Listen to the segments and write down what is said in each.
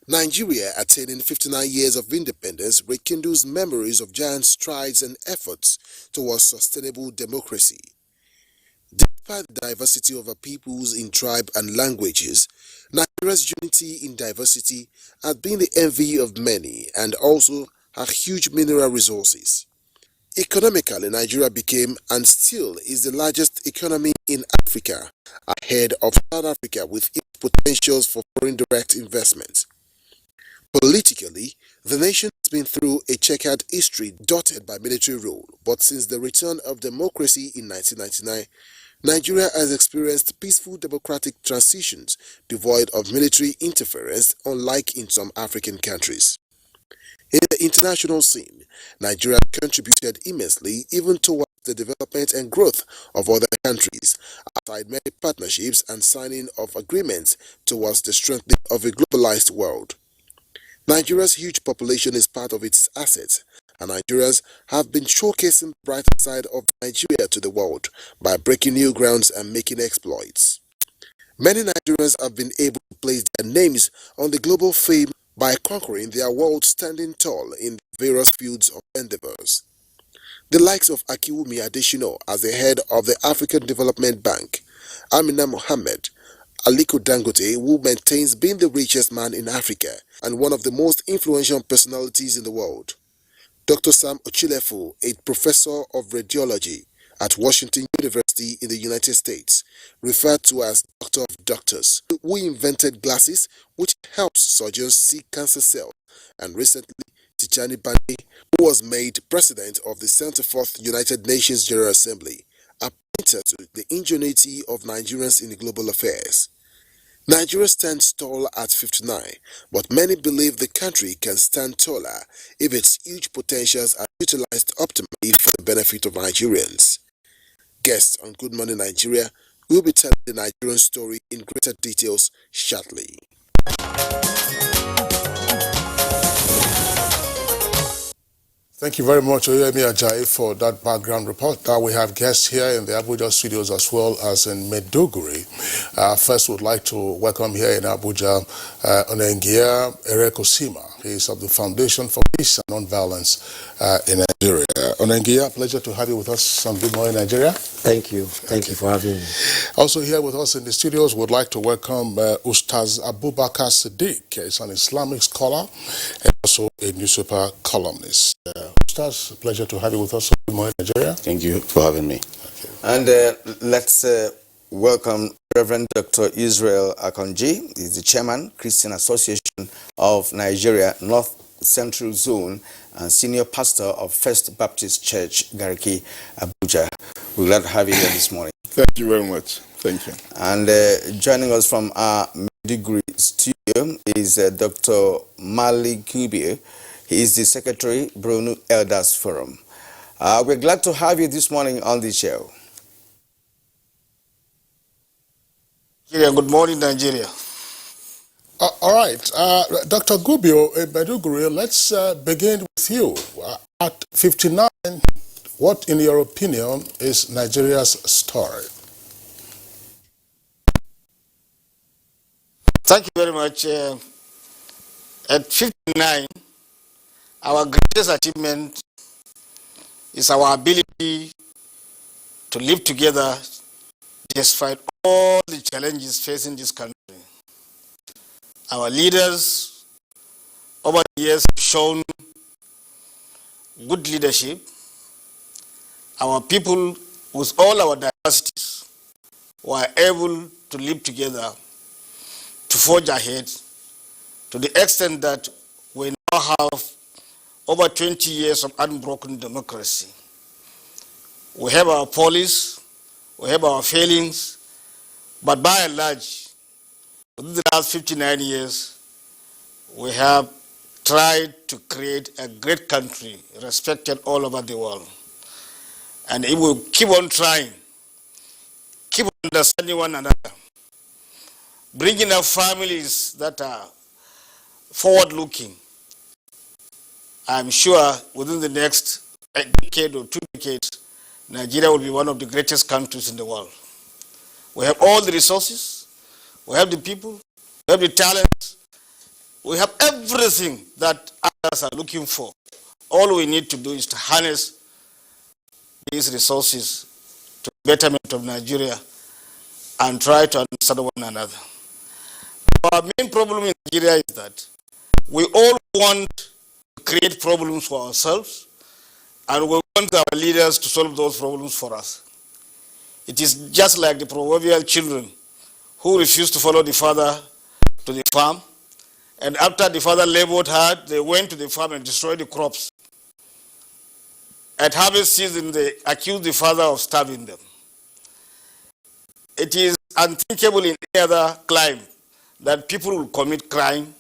Nigeria, attaining 59 years of independence, rekindles memories of giant strides and efforts towards sustainable democracy. Despite the diversity of our peoples in tribe and languages, Nigeria's unity in diversity has been the envy of many and also her huge mineral resources. Economically, Nigeria became and still is the largest economy in Africa, ahead of South Africa with its potentials for foreign direct investment. Politically, the nation has been through a checkered history dotted by military rule, but since the return of democracy in 1999, Nigeria has experienced peaceful democratic transitions devoid of military interference, unlike in some African countries. In the international scene, Nigeria contributed immensely even towards the development and growth of other countries, aside many partnerships and signing of agreements towards the strengthening of a globalized world. Nigeria's huge population is part of its assets, and Nigerians have been showcasing the brighter side of Nigeria to the world by breaking new grounds and making exploits. Many Nigerians have been able to place their names on the global fame by conquering their world standing tall in various fields of endeavors. The likes of Akiwumi Adesina as the head of the African Development Bank, Amina Mohammed, Aliko Dangote, who maintains being the richest man in Africa and one of the most influential personalities in the world, Dr. Sam Ochilefu, a professor of radiology at Washington University in the United States, referred to as Doctor of Doctors, who invented glasses which helps surgeons see cancer cells, and recently Tijani Bani, who was made president of the 74th United Nations General Assembly, pointed to the ingenuity of Nigerians in global affairs. Nigeria stands tall at 59, but many believe the country can stand taller if its huge potentials are utilized optimally for the benefit of Nigerians. Guests on Good Morning Nigeria will be telling the Nigerian story in greater details shortly. Thank you very much, Oyemi Ajayi, for that background report. We have guests here in the Abuja studios as well as in Maiduguri. First, we'd like to welcome here in Abuja Onengia Erekosima. He is of the Foundation for Peace and Nonviolence in Nigeria. Onengia, pleasure to have you with us on Good Morning Nigeria. Thank you. Thank you for having me. Also here with us in the studios, we'd like to welcome Ustaz Abubakar Siddiq. He's an Islamic scholar and also a newspaper columnist. Ustaz, pleasure to have you with us on Good Morning Nigeria. Thank you for having me. And let's welcome Reverend Dr. Israel Akonji. He's the chairman, Christian Association of Nigeria North Central Zone and senior pastor of First Baptist Church, Gariki, Abuja. We're glad to have you here this morning. Thank you very much. Thank you. And joining us from our Maiduguri studio is Dr. Mali Kubie. He is the secretary, Brunu Elders Forum. We're glad to have you this morning on the show. Good morning, Nigeria. All right. Dr. Gubio in Maiduguri, let's begin with you. At 59, what, in your opinion, is Nigeria's story? Thank you very much. At 59, our greatest achievement is our ability to live together despite all the challenges facing this country. Our leaders over the years have shown good leadership. Our people, with all our diversities, were able to live together, to forge ahead, to the extent that we now have over 20 years of unbroken democracy. We have our policies, we have our failings, but by and large, within the last 59 years, we have tried to create a great country respected all over the world. And if we keep on trying, keep on understanding one another, bringing up families that are forward-looking, I'm sure within the next decade or 2 decades, Nigeria will be one of the greatest countries in the world. We have all the resources, we have the people, we have the talents, We have everything that others are looking for. All we need to do is to harness these resources to the betterment of Nigeria and try to understand one another. Our main problem in Nigeria is that we all want to create problems for ourselves, and we want our leaders to solve those problems for us. It is just like the proverbial children who refuse to follow the father to the farm, and after the father labored hard, they went to the farm and destroyed the crops. At harvest season, they accused the father of starving them. It is unthinkable in any other clime that people will commit crime,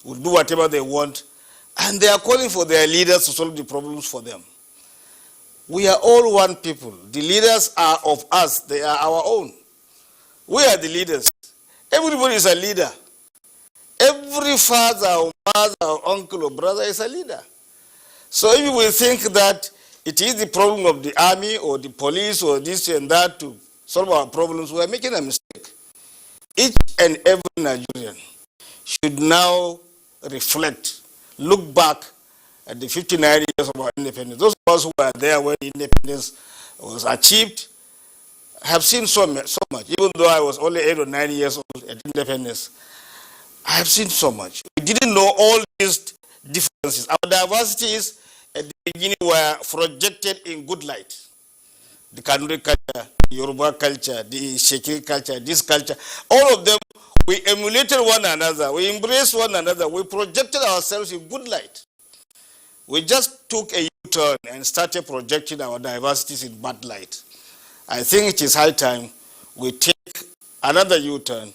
will do whatever they want, and they are calling for their leaders to solve the problems for them. We are all one people. The leaders are of us. They are our own. We are the leaders. Everybody is a leader. Every father or mother or uncle or brother is a leader. So if we think that it is the problem of the army or the police or this and that to solve our problems, we are making a mistake. Each and every Nigerian should now reflect, look back at the 59 years of our independence. Those of us who were there when independence was achieved have seen so much. Even though I was only 8 or 9 years old at independence, I have seen so much. We didn't know all these differences. Our diversities at the beginning were projected in good light. The Kanuri culture, the Yoruba culture, the Shekiri culture, this culture, all of them, we emulated one another, we embraced one another, we projected ourselves in good light. We just took a U-turn and started projecting our diversities in bad light. I think it is high time we take another U-turn,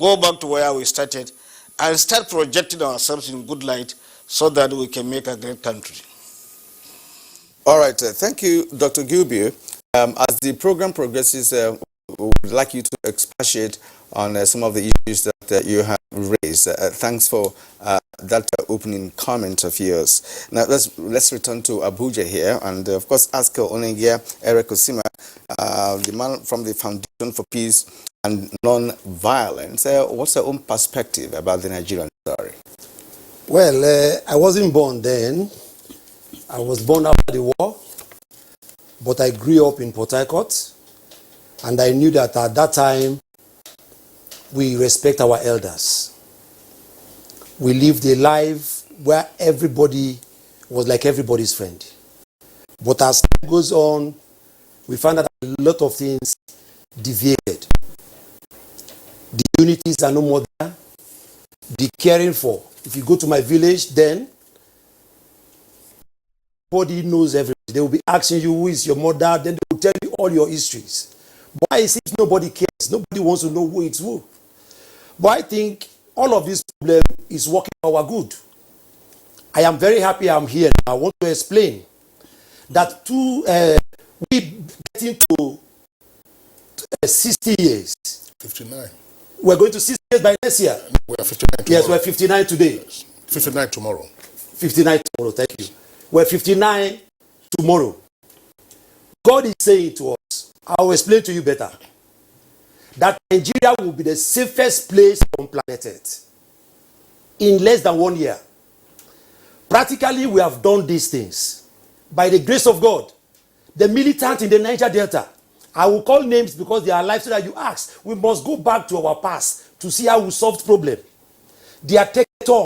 go back to where we started, and start projecting ourselves in good light so that we can make a great country. All right, thank you, Dr. Gilbert. As the program progresses, we would like you to expatiate on some of the issues that you have raised. Thanks for that opening comment of yours. Now let's return to Abuja here, and of course ask Onengia Eric Osima, the man from the Foundation for Peace and Non-Violence. What's your own perspective about the Nigerian story? Well, I wasn't born then. I was born after the war, but I grew up in Port Harcourt, and I knew that at that time we respect our elders. We lived a life where everybody was like everybody's friend. But as time goes on, we find that a lot of things deviated. The unities are no more there. The caring for. If you go to my village then, everybody knows everything. They will be asking you who is your mother, then they will tell you all your histories. But it seems nobody cares. Nobody wants to know who is who. But I think all of this problem is working for our good. I am very happy I'm here. I want to explain that we getting to 60 years. 59. We're going to 60 years by next year. We are 59 tomorrow. Yes, we're 59 today. Yes. 59 tomorrow. 59 tomorrow, thank you. We're 59 tomorrow. God is saying to us, I'll explain to you better, that Nigeria will be the safest place on planet Earth in less than 1 year. Practically, we have done these things. By the grace of God, the militant in the Niger Delta, I will call names because they are alive so that you ask. We must go back to our past to see how we solved problem. The Ateketon,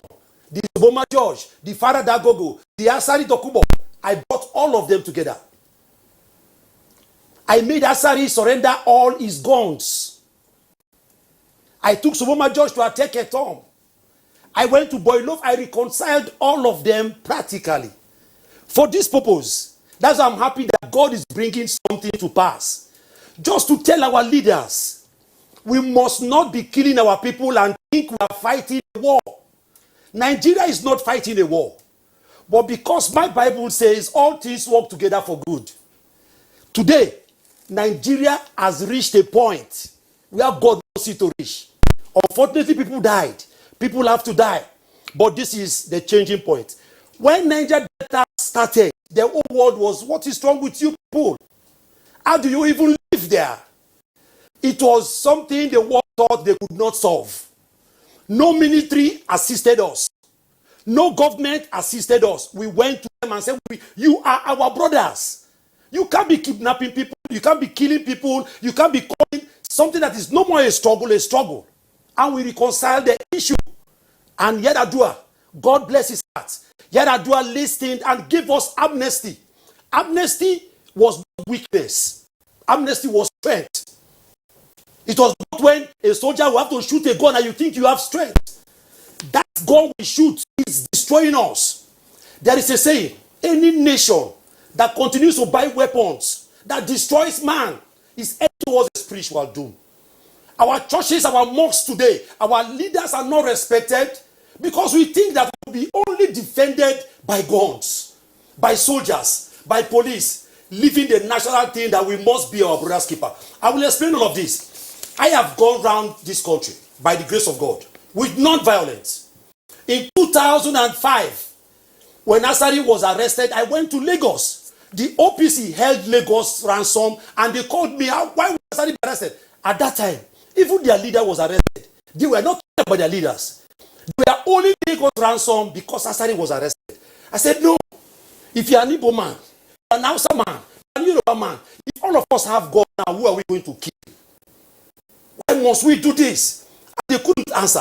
the Obama George, the Farah Dagogo, the Asari Dokubo, I brought all of them together. I made Asari surrender all his guns. I took Soboma George to Ateketon. I went to Boilov. I reconciled all of them practically. For this purpose, that's why I'm happy that God is bringing something to pass. Just to tell our leaders, we must not be killing our people and think we are fighting a war. Nigeria is not fighting a war. But because my Bible says all things work together for good. Today, Nigeria has reached a point where God wants it to reach. Unfortunately, people died. People have to die. But this is the changing point. When Niger Delta started, the whole world was, what is wrong with you people? How do you even live there? It was something the world thought they could not solve. No military assisted us. No government assisted us. We went to them and said, you are our brothers. You can't be kidnapping people. You can't be killing people. You can't be calling something that is no more a struggle, a struggle. And we reconciled the issue. And Yar'Adua, God bless his heart, Yar'Adua listened and gave us amnesty. Amnesty was not weakness. Amnesty was strength. It was not when a soldier will have to shoot a gun and you think you have strength. That gun we shoot is destroying us. There is a saying, any nation that continues to buy weapons that destroys man is headed towards a spiritual doom. Our churches, our mosques today, our leaders are not respected because we think that we will be only defended by guns, by soldiers, by police, leaving the national thing that we must be our brother's keeper. I will explain all of this. I have gone around this country by the grace of God with non-violence. In 2005, when Asari was arrested, I went to Lagos. The OPC held Lagos ransom and they called me out. Why was Asari arrested? At that time, even their leader was arrested. They were not talking about their leaders. They were only Lagos ransom because Asari was arrested. I said, no. If you're an Igbo man, you're an Hausa man, you're an Yoruba man, if all of us have God now, who are we going to kill? Why must we do this? And they couldn't answer.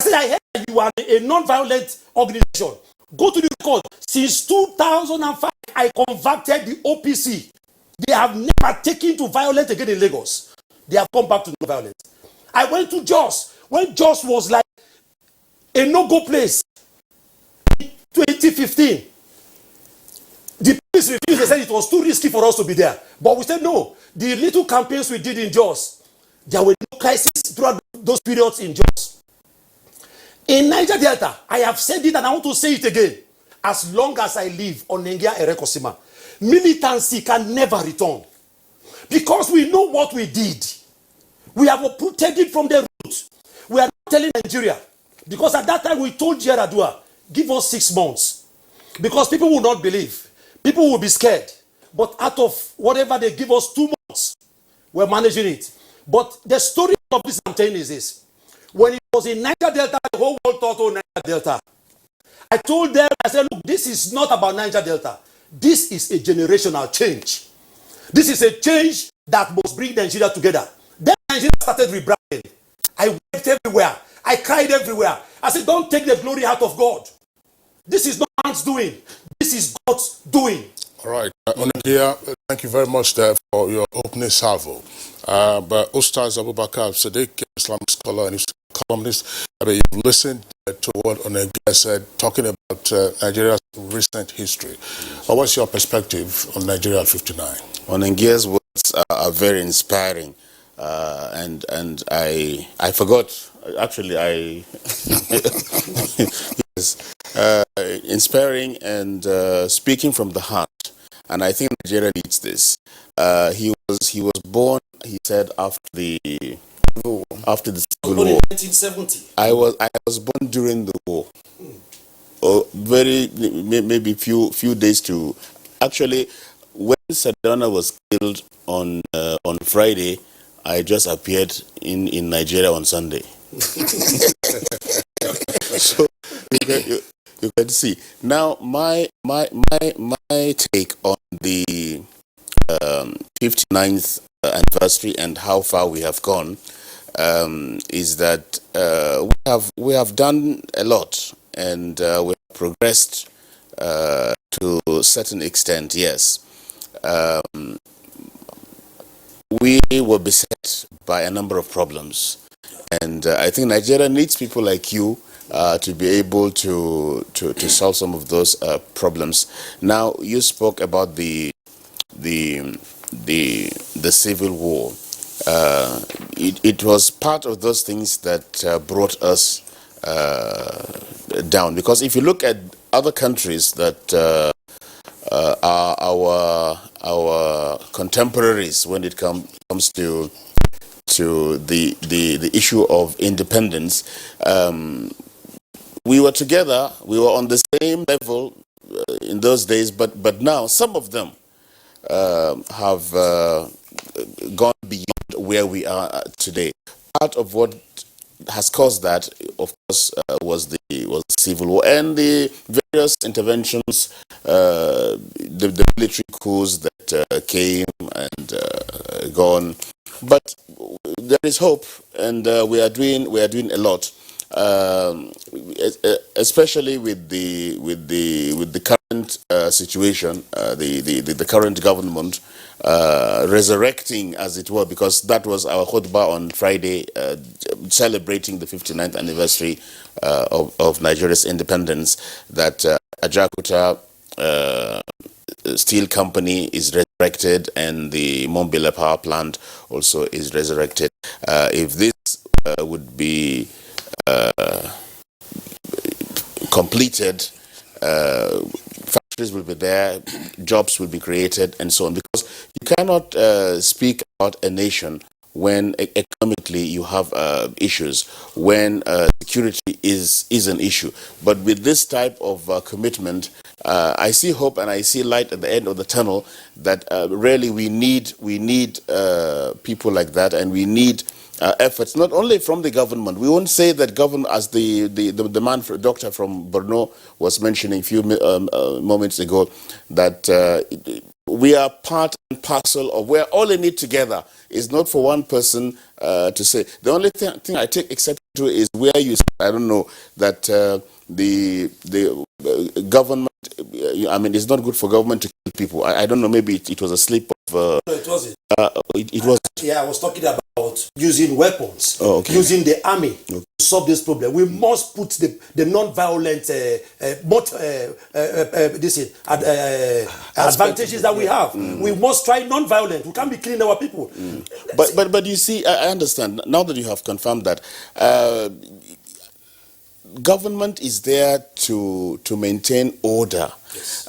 I said, I heard that you are a non-violent organization. Go to the record. Since 2005, I converted the OPC. They have never taken to violence again in Lagos. They have come back to non-violence. I went to Jos when Jos was like a no-go place in 2015. The police refused. They said it was too risky for us to be there. But we said no. The little campaigns we did in Jos, there were no crises throughout those periods in Jos. In Niger Delta, I have said it and I want to say it again. As long as I live on Nengia Erekosima, militancy can never return. Because we know what we did. We have uprooted it from the roots. We are not telling Nigeria. Because at that time we told Yar'Adua, give us 6 months. Because people will not believe. People will be scared. But out of whatever they give us 2 months, we're managing it. But the story of this I'm telling is this. When it was in Niger Delta, the whole world thought, oh, Niger Delta. I told them, I said, look, this is not about Niger Delta. This is a generational change. This is a change that must bring Nigeria together. Then Nigeria started rebranding. I wept everywhere. I cried everywhere. I said, don't take the glory out of God. This is not man's doing. This is God's doing. All right. Onadia, thank you very much there for your opening salvo. But Ustaz Abubakar Sadiq, Islamic scholar and columnist, you've listened to what Onadia said, talking about Nigeria's recent history. What's your perspective on Nigeria at 59? Onengia's words are very inspiring, and I forgot. Actually, yes, inspiring and speaking from the heart. And I think Nigeria needs this. He was born, he said, after the Civil War. 1970. I was born during the war. Maybe few days to. Actually, when Sardauna was killed on Friday, I just appeared in Nigeria on Sunday. So you can see. Now my take on the 59th anniversary and how far we have gone is that we have done a lot and we have progressed to a certain extent. Yes, we were beset by a number of problems, and I think Nigeria needs people like you to be able to solve some of those problems. Now, you spoke about the civil war. It was part of those things that brought us down. Because if you look at other countries that are our contemporaries when it comes to the issue of independence, we were together, we were on the same level in those days, but now some of them have gone beyond where we are today. Part of what has caused that, of course, was the civil war and the various interventions, the military coups that came and gone. But there is hope, and we are doing a lot, especially with the current situation, the current government resurrecting, as it were, because that was our khutbah on Friday, celebrating the 59th anniversary of Nigeria's independence, that Ajakuta Steel Company is resurrected and the Mombila power plant also is resurrected. If this would be completed, factories will be there, jobs will be created, and so on. Because you cannot speak about a nation when economically you have issues, when security is an issue. But with this type of commitment, I see hope and I see light at the end of the tunnel. That really we need people like that, and we need efforts not only from the government. We won't say that government, as the man, doctor from Borno was mentioning a few moments ago, that we are part and parcel of, we're all in it together. It's not for one person to say. The only thing I take exception to is where you say, I don't know, that the government, I mean, it's not good for government to kill people. I don't know, maybe it was a slip of... No, it wasn't. It was... Yeah, I was talking about using weapons, using the army to solve this problem. We must put the non-violent advantages that we have. We must try non-violent. We can't be killing our people. But you see, I understand now that you have confirmed that. Government is there to maintain order. Yes.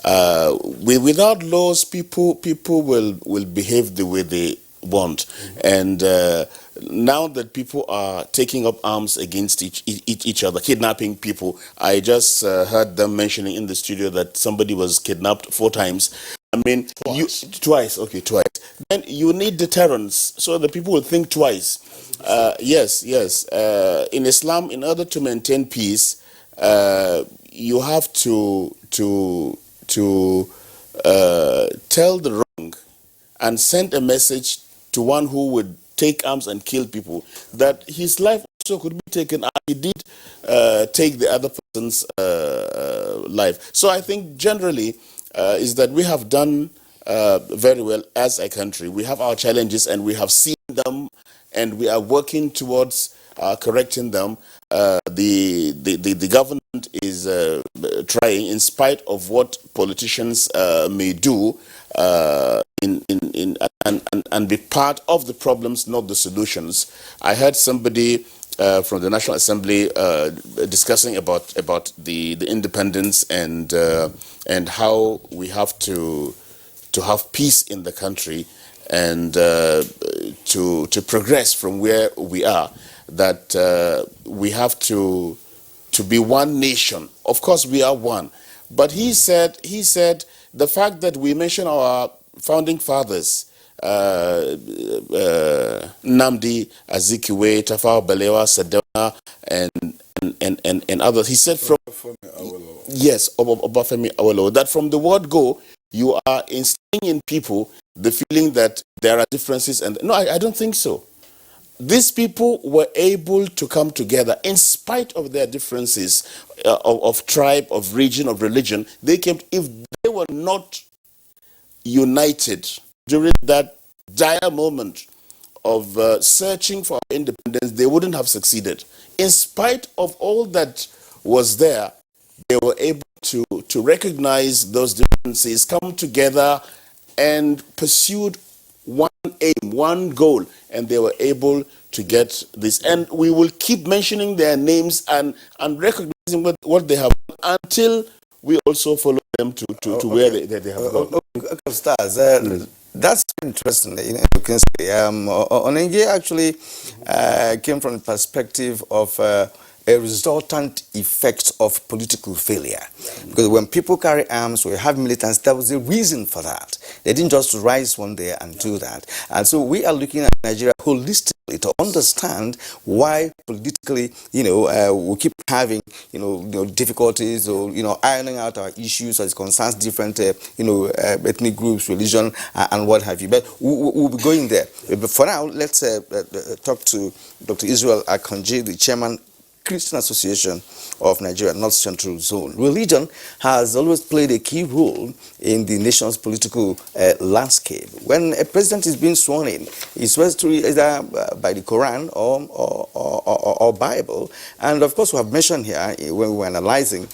Without laws, people will behave the way they want. And now that people are taking up arms against each other, kidnapping people, I just heard them mentioning in the studio that somebody was kidnapped 4 times. I mean, twice. Then you need deterrence so the people will think twice. Yes. In Islam, in order to maintain peace, you have to tell the wrong and send a message to one who would take arms and kill people, that his life also could be taken. He did take the other person's life. So I think generally is that we have done very well as a country. We have our challenges and we have seen them, and we are working towards correcting them. The government is trying, in spite of what politicians may do, and be part of the problems, not the solutions. I heard somebody from the National Assembly discussing about the independence and how we have to have peace in the country and to progress from where we are, that we have to be one nation. Of course, we are one. But he said the fact that we mention our founding fathers, Nnamdi Azikiwe, Tafawa Balewa, Sardauna, and others. He said from Obafemi Awolowo, that from the word go, you are instilling in people the feeling that there are differences. And no, I don't think so. These people were able to come together in spite of their differences of tribe, of region, of religion. They came. If they were not united during that dire moment of searching for independence, they wouldn't have succeeded. In spite of all that was there, they were able to recognize those differences, come together, and pursued one aim, one goal, and they were able to get this. And we will keep mentioning their names and recognizing what they have done until we also follow them to where they have gone. Stars, that's interesting. You can say Onenge actually came from the perspective of a a resultant effect of political failure. Because when people carry arms or have militants, there was a reason for that. They didn't just rise one day and do that. And so we are looking at Nigeria holistically to understand why politically, we keep having, difficulties or, ironing out our issues as it concerns different, ethnic groups, religion, and what have you. But we'll be going there. But for now, let's talk to Dr. Israel Akonji, the chairman, Christian Association of Nigeria, North Central Zone. Religion has always played a key role in the nation's political landscape. When a president is being sworn in, he's sworn to either by the Quran or Bible. And of course, we have mentioned here, when we were analyzing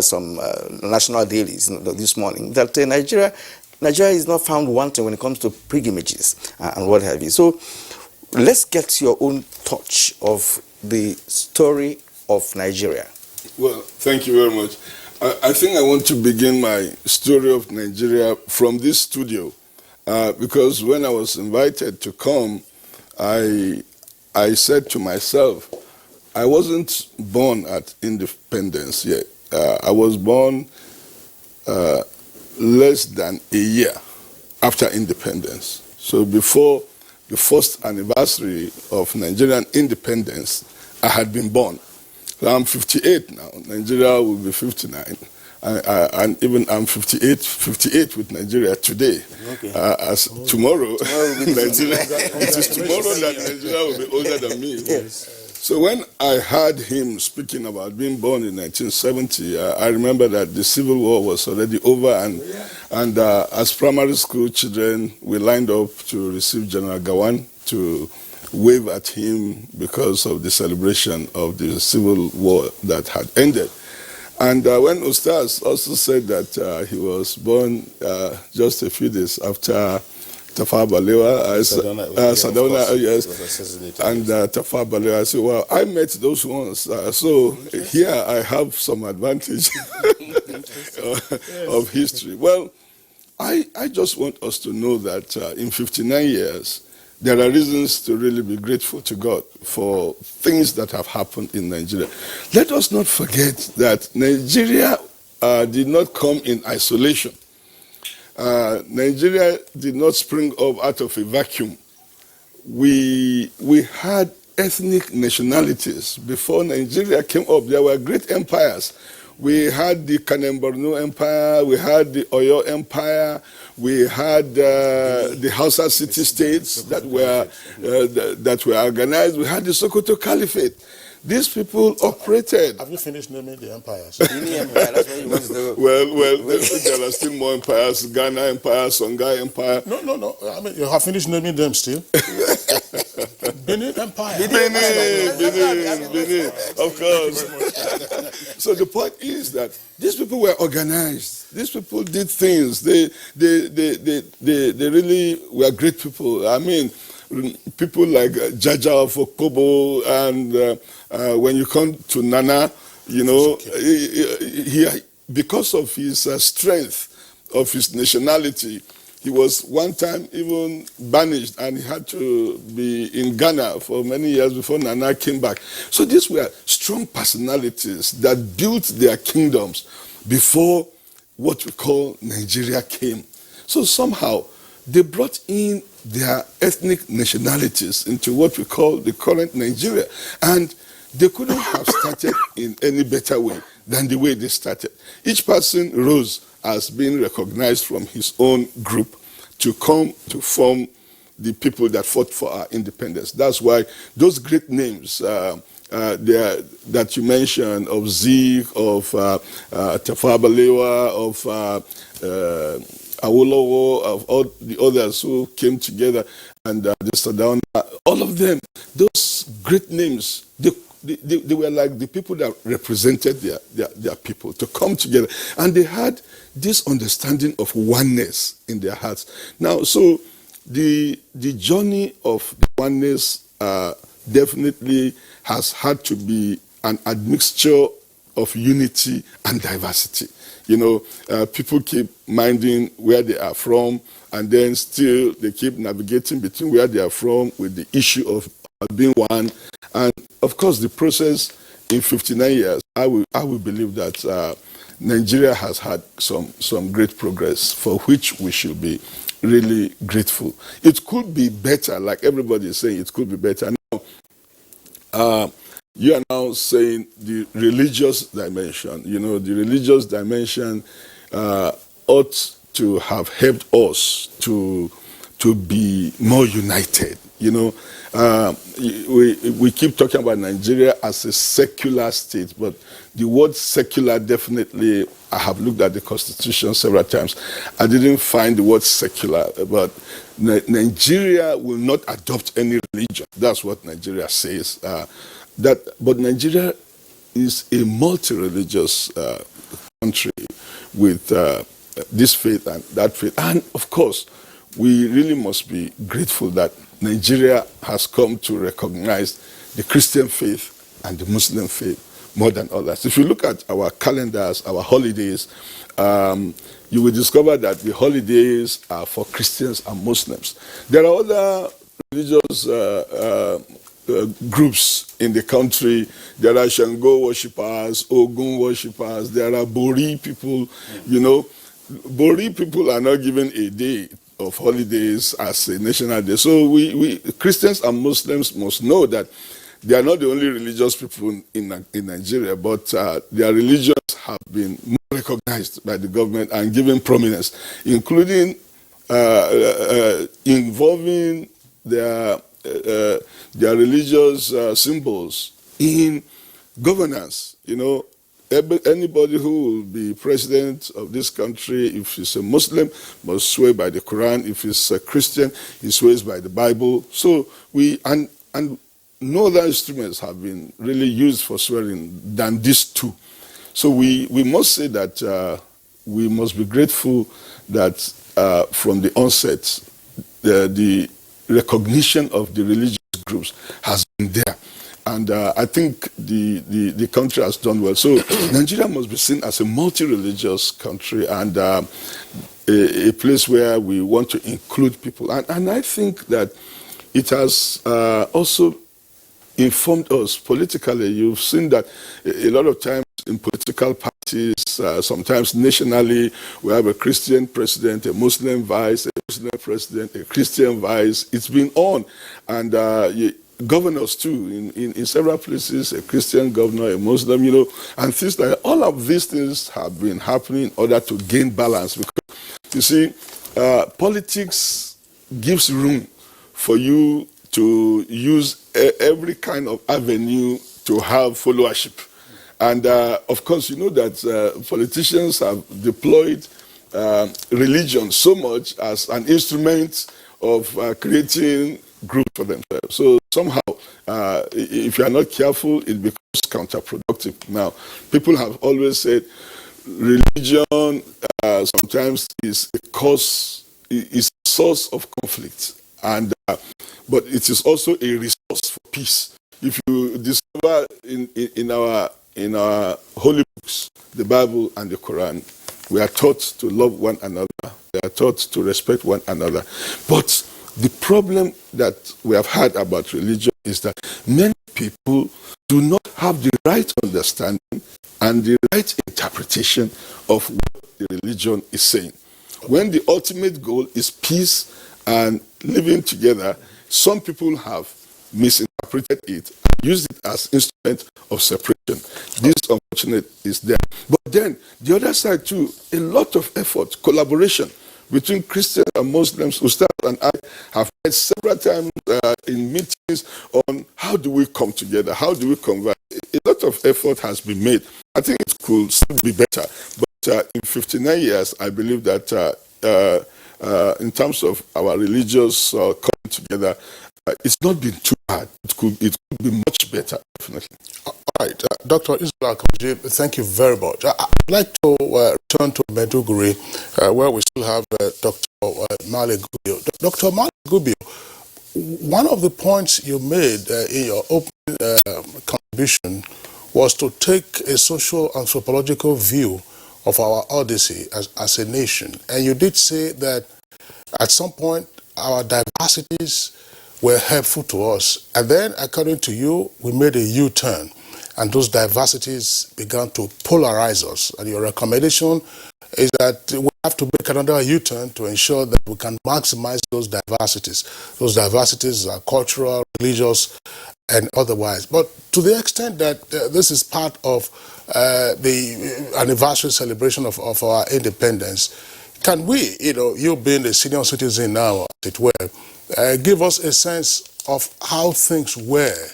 some national dailies this morning, that Nigeria is not found wanting when it comes to pilgrimages and what have you. So let's get your own touch of the story of Nigeria. Well, thank you very much. I think I want to begin my story of Nigeria from this studio because when I was invited to come, I said to myself, I wasn't born at independence yet. I was born less than a year after independence. So before the first anniversary of Nigerian independence, I had been born. So I'm 58 now. Nigeria will be 59. And even I'm 58 with Nigeria today. Okay. As tomorrow, Nigeria, it is tomorrow that Nigeria will be older than me. Yes. So when I heard him speaking about being born in 1970, I remember that the Civil War was already over, and as primary school children, we lined up to receive General Gawan to wave at him because of the celebration of the Civil War that had ended. And when Ustaz also said that he was born just a few days after Tafawa Balewa, Sardauna, yes, and Tafawa Balewa, I said, well, I met those ones, so here I have some advantage of history. Well, I just want us to know that in 59 years, there are reasons to really be grateful to God for things that have happened in Nigeria. Let us not forget that Nigeria did not come in isolation. Nigeria did not spring up out of a vacuum. We had ethnic nationalities. Before Nigeria came up, there were great empires. We had the Kanem-Borno Empire, we had the Oyo Empire, we had the Hausa city-states that were organized, we had the Sokoto Caliphate. These people operated. Have you finished naming the empires? Well, there are still more empires. Ghana Empire, Songhai Empire. No. I mean, you have finished naming them still. Benin Empire. Benin, of course. So the point is that these people were organized. These people did things. They really were great people. I mean, people like Jaja of Okobo, and when you come to Nana, he because of his strength, of his nationality, he was one time even banished, and he had to be in Ghana for many years before Nana came back. So these were strong personalities that built their kingdoms before what we call Nigeria came. So somehow they brought in their ethnic nationalities into what we call the current Nigeria. And they couldn't have started in any better way than the way they started. Each person rose as being recognized from his own group to come to form the people that fought for our independence. That's why those great names that you mentioned, of Zeke, of Tafawa Balewa, of Awolowo, of all the others who came together, and the Sardauna, all of them, those great names, they were like the people that represented their people to come together. And they had this understanding of oneness in their hearts. Now, so the journey of the oneness definitely has had to be an admixture of unity and diversity. People keep minding where they are from, and then still they keep navigating between where they are from with the issue of being one. And of course, the process in 59 years, I will believe that Nigeria has had some great progress for which we should be really grateful. It could be better, like everybody is saying, it could be better. Now, you are now saying the religious dimension. You know, the religious dimension ought to have helped us to be more united. You know, we keep talking about Nigeria as a secular state, but the word secular definitely, I have looked at the Constitution several times. I didn't find the word secular, but Nigeria will not adopt any religion. That's what Nigeria says. But Nigeria is a multi-religious country with this faith and that faith. And of course, we really must be grateful that Nigeria has come to recognize the Christian faith and the Muslim faith more than others. If you look at our calendars, our holidays, you will discover that the holidays are for Christians and Muslims. There are other religious groups in the country. There are Shango worshippers, Ogun worshippers, there are Bori people. You know, Bori people are not given a day of holidays as a national day. So we Christians and Muslims must know that they are not the only religious people in Nigeria, but their religions have been recognized by the government and given prominence, including involving their religious symbols in governance. You know, anybody who will be president of this country, if he's a Muslim, must swear by the Quran. If he's a Christian, he swears by the Bible. So and no other instruments have been really used for swearing than these two. So we must say that we must be grateful that from the onset, the recognition of the religious groups has been there. And I think the country has done well. So Nigeria must be seen as a multi-religious country and a place where we want to include people. And I think that it has also informed us politically. You've seen that a lot of times in political parties, sometimes nationally, we have a Christian president, a Muslim vice, a Muslim president, a Christian vice. It's been on. And governors too, in several places, a Christian governor, a Muslim, you know, and things like that. All of these things have been happening in order to gain balance. Because, you see, politics gives room for you to use every kind of avenue to have followership. And of course, you know that politicians have deployed religion so much as an instrument of creating groups for themselves. So somehow, if you are not careful, it becomes counterproductive. Now, people have always said religion sometimes is a cause, is a source of conflict, and but it is also a resource for peace. If you discover in our holy books, the Bible and the Quran, we are taught to love one another. We are taught to respect one another. But the problem that we have had about religion is that many people do not have the right understanding and the right interpretation of what the religion is saying. When the ultimate goal is peace and living together, some people have misinterpreted it and used it as instrument of separation. This, unfortunately, is there. But then, the other side too, a lot of effort, collaboration between Christians and Muslims. Ustaz and I have met several times in meetings on how do we come together, how do we converge. A lot of effort has been made. I think it could still be better. But in 59 years, I believe that in terms of our religious coming together, it's not been too bad. It could be much better, definitely. All right, Dr. Israel Akonji, thank you very much. I'd like to return to Maiduguri, where we still have Dr. Male Gubio. Dr. Male Gubio, one of the points you made in your opening contribution was to take a social anthropological view of our odyssey as a nation. And you did say that at some point our diversities were helpful to us. And then, according to you, we made a U-turn. and those diversities began to polarize us. And your recommendation is that we have to make another U-turn to ensure that we can maximize those diversities. Those diversities are cultural, religious, and otherwise. But to the extent that this is part of the anniversary celebration of our independence, can we, you being a senior citizen now, as it were, give us a sense of how things were?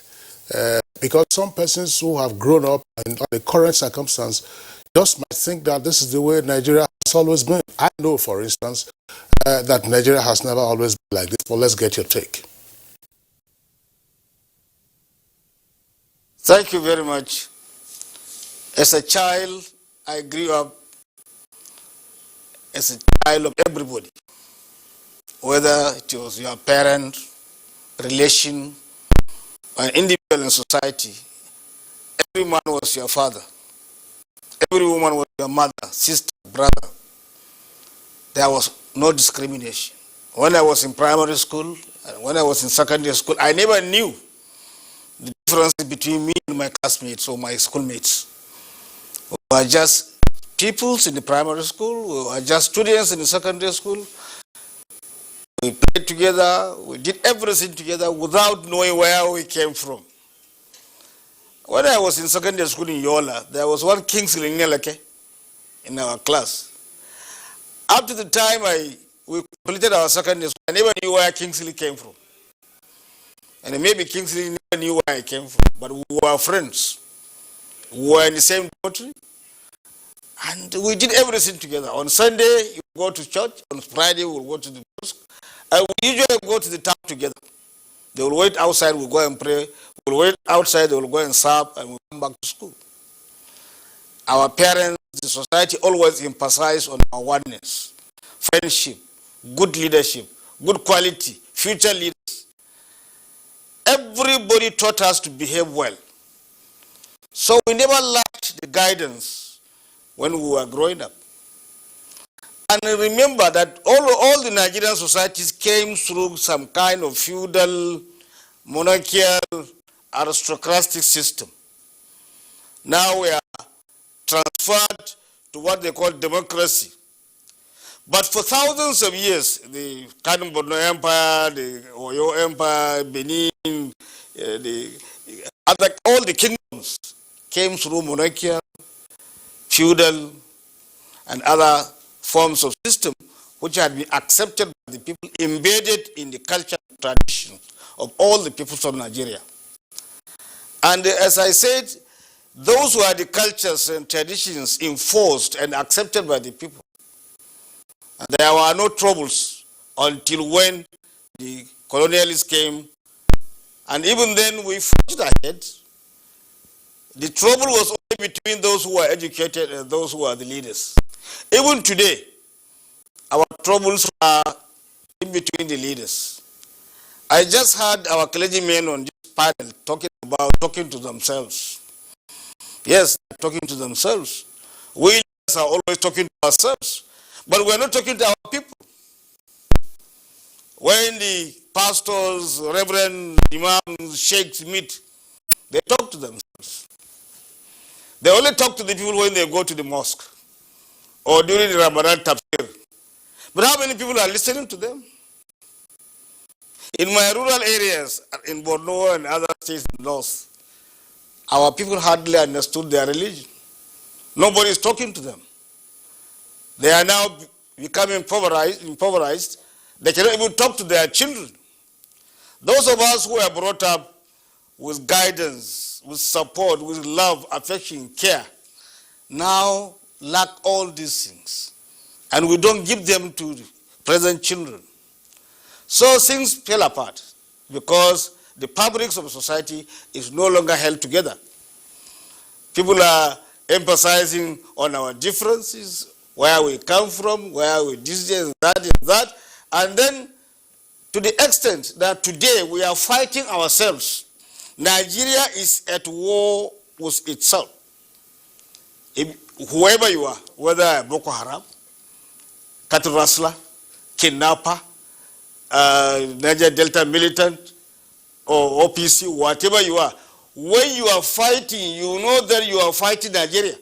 Because some persons who have grown up in the current circumstance just might think that this is the way Nigeria has always been. I know, for instance, that Nigeria has never always been like this, but let's get your take. Thank you very much. As a child, I grew up as a child of everybody, whether it was your parent, relation, or an individual in society. Every man was your father. Every woman was your mother, sister, brother. There was no discrimination. When I was in primary school and when I was in secondary school, I never knew the difference between me and my classmates or my schoolmates. We were just pupils in the primary school, we were just students in the secondary school. We played together, we did everything together without knowing where we came from. When I was in secondary school in Yola, there was one Kingsley Ngeleke in our class. Up to the time we completed our secondary school, I never knew where Kingsley came from. And maybe Kingsley never knew where I came from, but we were friends. We were in the same dormitory, and we did everything together. On Sunday, you go to church. On Friday, we'll go to the mosque. And we usually go to the town together. They will wait outside, we'll go and pray. We'll wait outside, they will go and serve, and we'll come back to school. Our parents, the society always emphasize on our oneness, friendship, good leadership, good quality, future leaders. Everybody taught us to behave well. So we never lacked the guidance when we were growing up. And remember that all the Nigerian societies came through some kind of feudal, monarchical, aristocratic system. Now we are transferred to what they call democracy. But for thousands of years, the Kano Empire, the Oyo Empire, Benin, all the kingdoms came through monarchical, feudal, and other forms of system which had been accepted by the people, embedded in the culture and tradition of all the peoples of Nigeria. And as I said, those were the cultures and traditions enforced and accepted by the people. And there were no troubles until when the colonialists came. And even then we forged ahead. The trouble was only between those who were educated and those who are the leaders. Even today, our troubles are in between the leaders. I just heard our clergymen on this panel talking to themselves. Yes, they're talking to themselves. We leaders are always talking to ourselves, but we're not talking to our people. When the pastors, reverend, imams, sheikhs meet, they talk to themselves. They only talk to the people when they go to the mosque or during the Ramadan tafsir. But how many people are listening to them? In my rural areas, in Borno and other states in the north, our people hardly understood their religion. Nobody is talking to them. They are now becoming impoverished. They cannot even talk to their children. Those of us who are brought up with guidance, with support, with love, affection, care, now lack all these things. And we don't give them to the present children. So things fell apart because the fabrics of society is no longer held together. People are emphasizing on our differences, where we come from, where we this and that. And then to the extent that today we are fighting ourselves. Nigeria is at war with itself. Whoever you are, whether Boko Haram, cattle rustler, kidnapper, Niger Delta militant, or OPC, whatever you are, when you are fighting, you know that you are fighting Nigeria.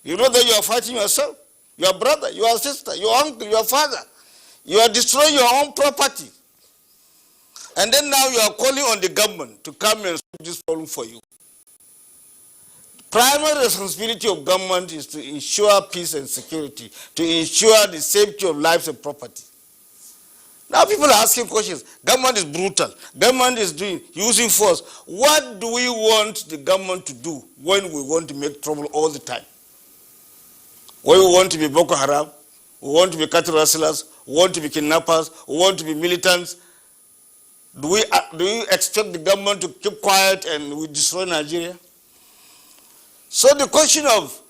You know that you are fighting yourself, your brother, your sister, your uncle, your father. You are destroying your own property. And then now you are calling on the government to come and solve this problem for you. Primary responsibility of government is to ensure peace and security, to ensure the safety of lives and property. Now people are asking questions. Government is brutal. Government is using force. What do we want the government to do when we want to make trouble all the time? When we want to be Boko Haram, we want to be cattle rustlers, we want to be kidnappers, we want to be militants. Do you expect the government to keep quiet and we destroy Nigeria? So the question of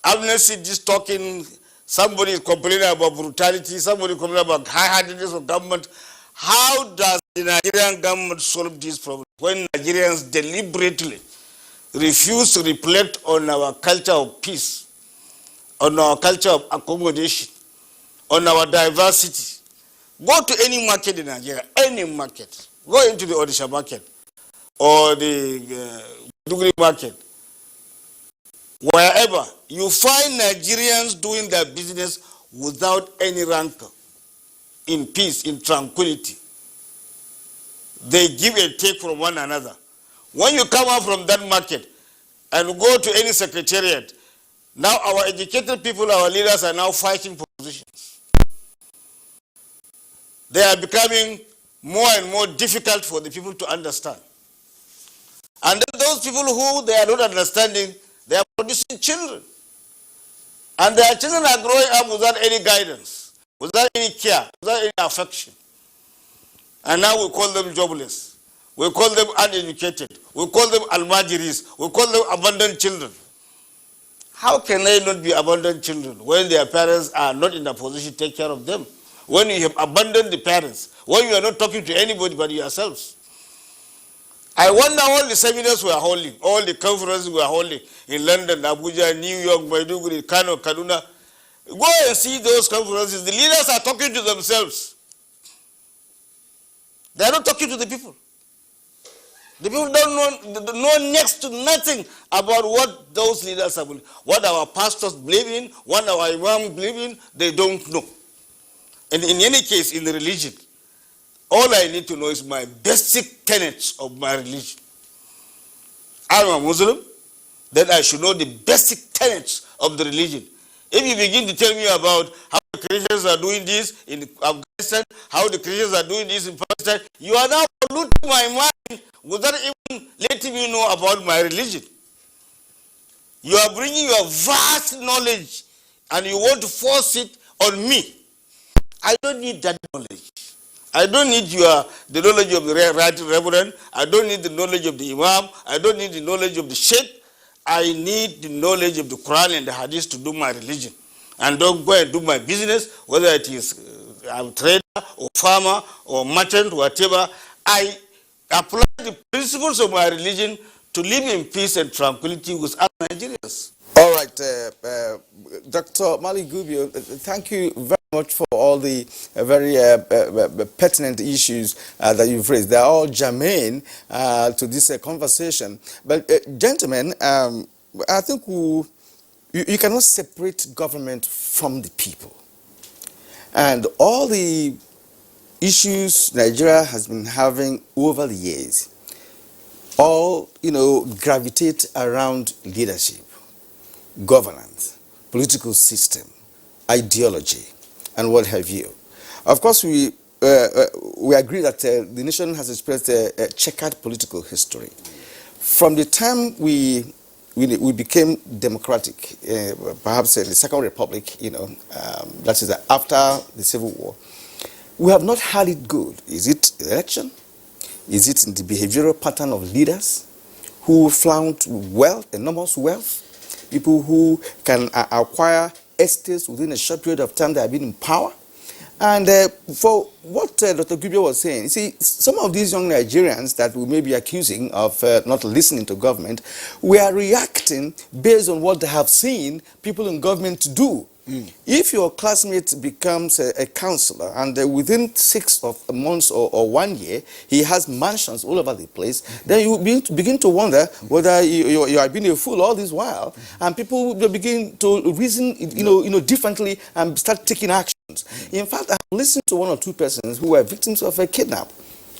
amnesty, just talking, somebody is complaining about brutality, somebody is complaining about high-handedness of government. How does the Nigerian government solve this problem when Nigerians deliberately refuse to reflect on our culture of peace, on our culture of accommodation, on our diversity? Go to any market in Nigeria, any market. Go into the Odyssey market or the Dugri market. Wherever, you find Nigerians doing their business without any rancor, in peace, in tranquility. They give and take from one another. When you come out from that market and go to any secretariat, now our educated people, our leaders are now fighting for positions. They are becoming more and more difficult for the people to understand. And then those people who they are not understanding, they are producing children. And their children are growing up without any guidance, without any care, without any affection. And now we call them jobless. We call them uneducated. We call them almajiris. We call them abandoned children. How can they not be abandoned children when their parents are not in a position to take care of them? When you have abandoned the parents, when you are not talking to anybody but yourselves. I wonder all the seminars we are holding, all the conferences we are holding in London, Abuja, New York, Maiduguri, Kano, Kaduna. Go and see those conferences. The leaders are talking to themselves. They are not talking to the people. The people don't know next to nothing about what those leaders are believing. What our pastors believe in, what our imams believe in, they don't know. And in any case, in the religion, all I need to know is my basic tenets of my religion. I'm a Muslim, then I should know the basic tenets of the religion. If you begin to tell me about how the Christians are doing this in Afghanistan, how the Christians are doing this in Pakistan, you are now polluting my mind without even letting me know about my religion. You are bringing your vast knowledge and you want to force it on me. I don't need that knowledge. I don't need the knowledge of the right reverend. I don't need the knowledge of the imam. I don't need the knowledge of the sheikh. I need the knowledge of the Quran and the hadith to do my religion. And don't go and do my business, whether it is I'm a trader or farmer or merchant, whatever. I apply the principles of my religion to live in peace and tranquility with other Nigerians. All right, Dr. Mali Gubio, thank you very much for all the very pertinent issues that you've raised. They're all germane to this conversation. But gentlemen, I think you cannot separate government from the people. And all the issues Nigeria has been having over the years, all, gravitate around leadership, governance, political system, ideology, and what have you. Of course, we agree that the nation has experienced a checkered political history. From the time we became democratic, perhaps the Second Republic, that is after the Civil War, we have not had it good. Is it election? Is it in the behavioral pattern of leaders who flaunt wealth, enormous wealth? People who can acquire estates within a short period of time they have been in power? And for what Dr. Gubio was saying, you see, some of these young Nigerians that we may be accusing of not listening to government, we are reacting based on what they have seen people in government do. If your classmate becomes a counselor and within 6 months or 1 year, he has mansions all over the place, then you begin to wonder whether you are being a fool all this while, and people will begin to reason differently and start taking actions. In fact, I listened to 1 or 2 persons who were victims of a kidnap,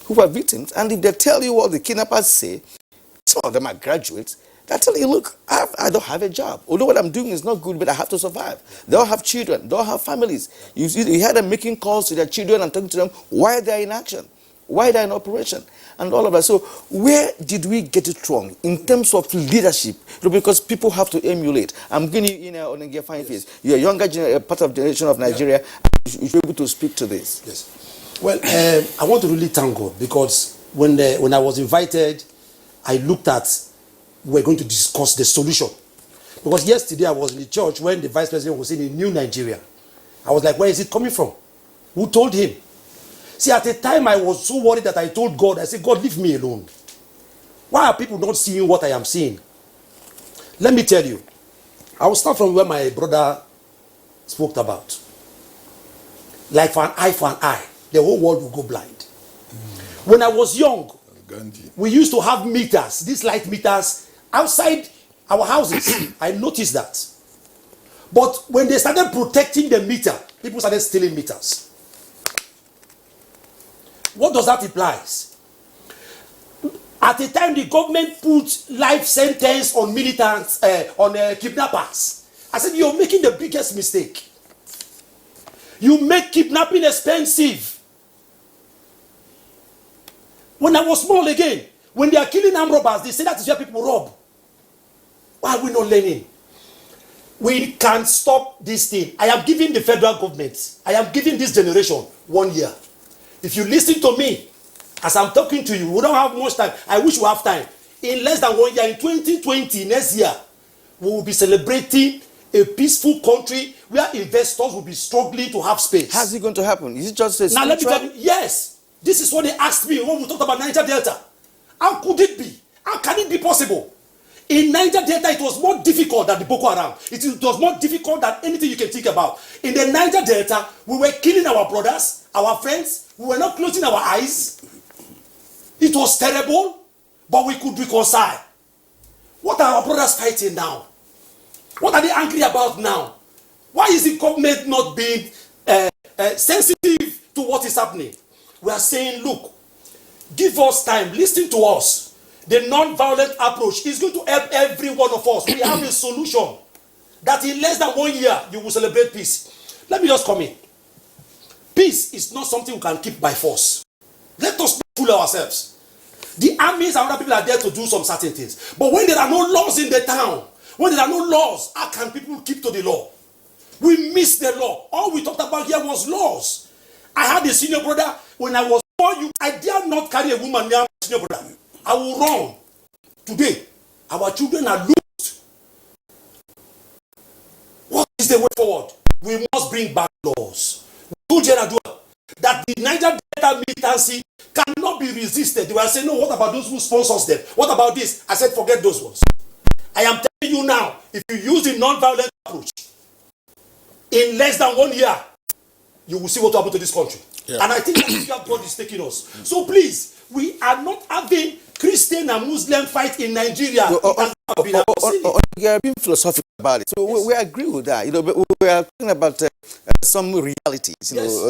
and if they tell you what the kidnappers say, some of them are graduates. They tell you, look, I don't have a job. Although what I'm doing is not good, but I have to survive. They all have children. They all have families. You hear them making calls to their children and talking to them why they're in action, why they're in operation, and all of that. So where did we get it wrong in terms of leadership? Because people have to emulate. I'm giving you on a fine face. You're a younger part of the generation of Nigeria. You should be able to speak to this. Yes. Well, I want to really thank God, because when I was invited, I looked at, we're going to discuss the solution. Because yesterday I was in the church when the vice president was saying a new Nigeria. I was like, where is it coming from? Who told him? See, at the time I was so worried that I told God, I said, God, leave me alone. Why are people not seeing what I am seeing? Let me tell you. I will start from where my brother spoke about. Like for an eye, the whole world will go blind. When I was young, we used to have meters, these light meters, outside our houses. I noticed that. But when they started protecting the meter, people started stealing meters. What does that imply? At the time, the government put life sentence on militants, on kidnappers. I said, you're making the biggest mistake. You make kidnapping expensive. When I was small again, when they are killing armed robbers, they say that is where people rob. Why are we not learning? We can stop this thing. I am giving the federal government, I am giving this generation 1 year. If you listen to me, as I'm talking to you, we don't have much time. I wish we have time. In less than 1 year, in 2020, next year, we will be celebrating a peaceful country where investors will be struggling to have space. How's it going to happen? Is it just a now, let me tell you, yes. This is what they asked me when we talked about Niger Delta. How could it be? How can it be possible? In Niger Delta, it was more difficult than the Boko Haram. It was more difficult than anything you can think about. In the Niger Delta, we were killing our brothers, our friends. We were not closing our eyes. It was terrible, but we could reconcile. What are our brothers fighting now? What are they angry about now? Why is the government not being sensitive to what is happening? We are saying, look, give us time, listen to us. The non-violent approach is going to help every one of us. We have a solution that in less than 1 year, you will celebrate peace. Let me just come in. Peace is not something we can keep by force. Let us not fool ourselves. The armies and other people are there to do some certain things. But when there are no laws in the town, when there are no laws, how can people keep to the law? We miss the law. All we talked about here was laws. I had a senior brother when I was 4 years. I dare not carry a woman near my senior brother. I will run. Today, our children are loose. What is the way forward? We must bring back laws. We do that the Niger Delta militancy cannot be resisted. They were saying, no, what about those who sponsors them? What about this? I said, forget those ones. I am telling you now, if you use the non-violent approach, in less than 1 year, you will see what will happen to this country. Yeah. And I think that is where God is taking us. So please, we are not having Christian and Muslim fight in Nigeria. You are being philosophical about it. So we agree with that. But we are talking about some realities,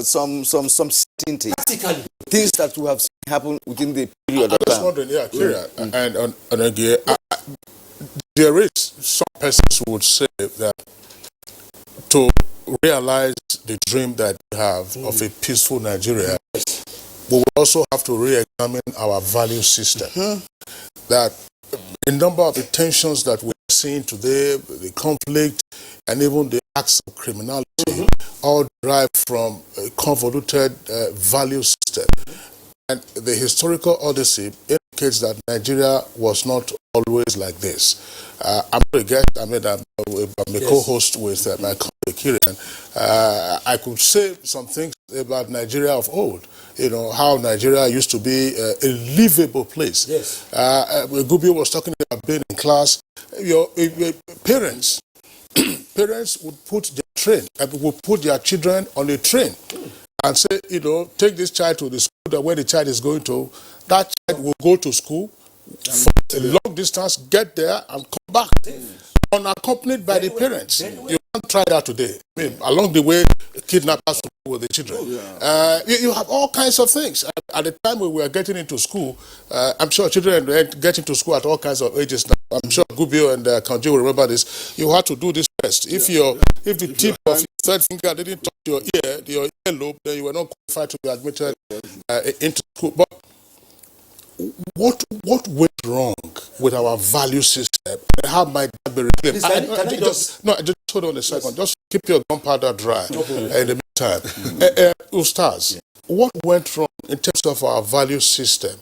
some certainty. Practically. Things that we have seen happen within the period of time. I was wondering, and again, there is some persons who would say that to realize the dream that we have of a peaceful Nigeria, we will also have to re-examine our value system. That a number of the tensions that we're seeing today, the conflict, and even the acts of criminality, all derive from a convoluted value system. And the historical odyssey indicates that Nigeria was not always like this. I'm a guest, I'm a co-host with my colleague Kirian. I could say some things about Nigeria of old. How Nigeria used to be a livable place. Yes. Gubi was talking about being in class. Your parents would put their train. And will put their children on a train and say, take this child to the school that where the child is going to. That child will go to school for a long distance, get there and come back unaccompanied by the parents. You can't try that today. I mean, along the way, kidnappers with the children. You have all kinds of things. At the time we were getting into school, I'm sure children get into school at all kinds of ages now. I'm sure Gubio and Kanji will remember this. You had to do this first. If the tip of your third finger didn't touch your earlobe, then you were not qualified to be admitted into school. But what went wrong with our value system? And how might that be reclaimed? Just hold on a second. Just keep your gunpowder dry in the meantime. Ustaz, what went wrong in terms of our value system?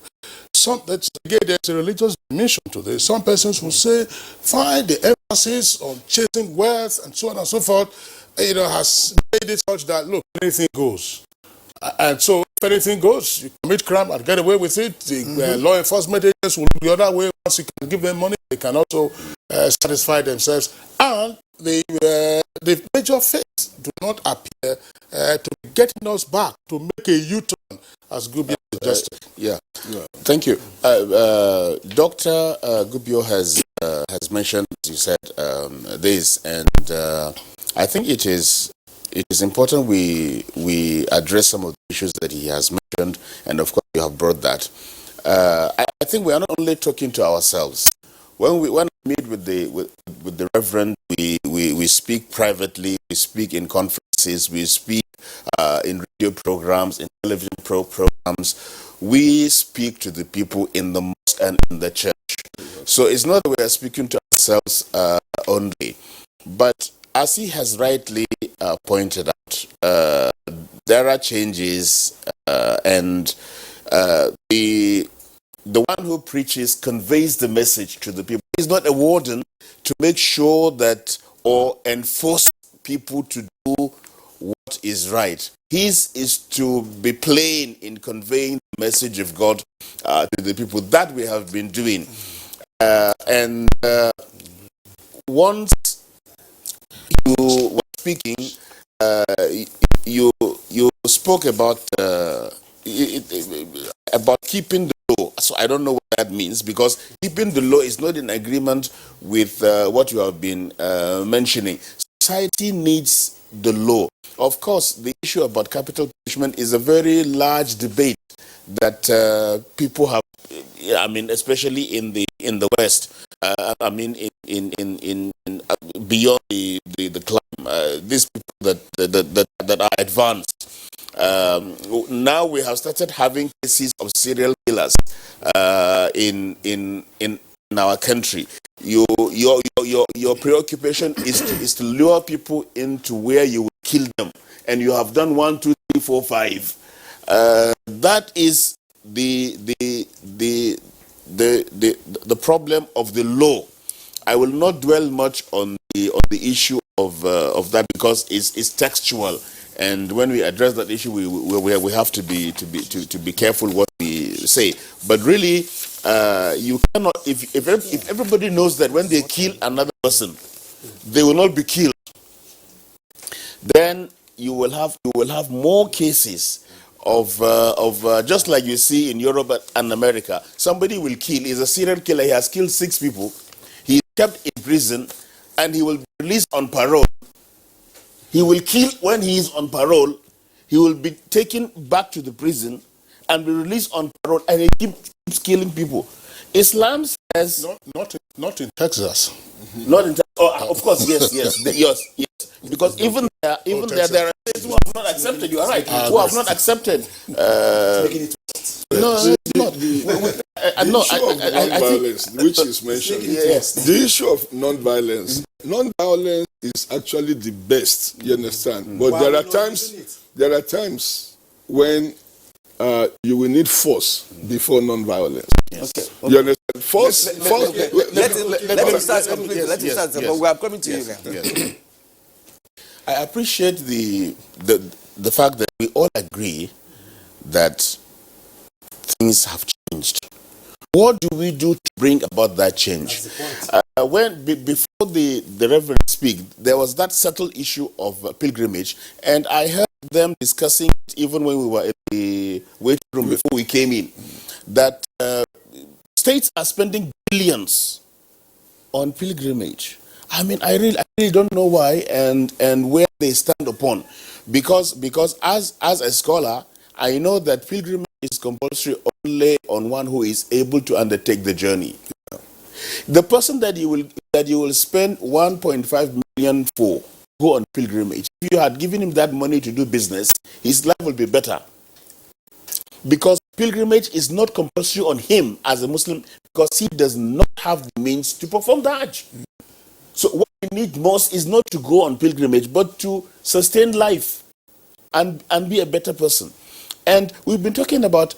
Again, there's a religious dimension to this. Some persons will say, fine, the emphasis on chasing wealth and so on and so forth, has made it such that, look, anything goes. And so, if anything goes, you commit crime and get away with it. The law enforcement agents will do the other way. Once you can give them money, they can also satisfy themselves. And the major faiths do not appear to be getting us back to make a U-turn, as Gubio suggested. Thank you. Dr. Gubio has mentioned, as you said, this, and I think it is important we address some of the issues that he has mentioned, and of course you have brought that. I think we are not only talking to ourselves. When we meet with the Reverend, we speak privately, we speak in conferences, we speak in radio programs, in television programs. We speak to the people in the mosque and in the church. So it's not that we are speaking to ourselves only, but as he has rightly pointed out, there are changes, and the one who preaches conveys the message to the people. He's not a warden to make sure that or enforce people to do what is right. His is to be plain in conveying the message of God to the people. That we have been doing. And once you were speaking, you spoke about keeping the law. So I don't know what that means, because keeping the law is not in agreement with what you have been mentioning. Society needs the law. Of course, the issue about capital punishment is a very large debate that people have. I mean, especially in the West. I mean, in beyond the climb, these people that are advanced. Now we have started having cases of serial killers in our country. Your preoccupation is to lure people into where you will kill them, and you have done 1, 2, 3, 4, 5. That is the problem of the law. I will not dwell much on the issue of that, because it's textual, and when we address that issue, we have to be careful what we say. But really, you cannot, if everybody knows that when they kill another person, they will not be killed, then you will have more cases of just like you see in Europe and America. Somebody will kill. He's a serial killer. He has killed 6 people. He is kept in prison, and he will be released on parole. He will kill when he is on parole. He will be taken back to the prison and be released on parole, and he keeps killing people. Islam says not in Texas. Not in Texas. Oh, of course, yes. Because even there are states who have not accepted. You are right. Who have not accepted. No, it's not. The issue of non-violence, which is mentioned. Yes. The issue of non-violence. Non-violence is actually the best. You understand? But there are times when you will need force before non-violence. Yes. Okay. You understand? Force. Let him start completely. Let him start. But we are coming to you now. Yes. I appreciate the fact that we all agree that things have changed. what do we do to bring about that change? Before the Reverend speak, there was that subtle issue of pilgrimage, and I heard them discussing it even when we were in the waiting room before we came in, that states are spending billions on pilgrimage. I mean, I really don't know why and where they stand upon, because as a scholar, I know that pilgrimage is compulsory only on one who is able to undertake the journey. The person that you will spend 1.5 million for go on pilgrimage, if you had given him that money to do business, his life will be better. Because pilgrimage is not compulsory on him as a Muslim, because he does not have the means to perform the Hajj. So what we need most is not to go on pilgrimage, but to sustain life and be a better person. And we've been talking about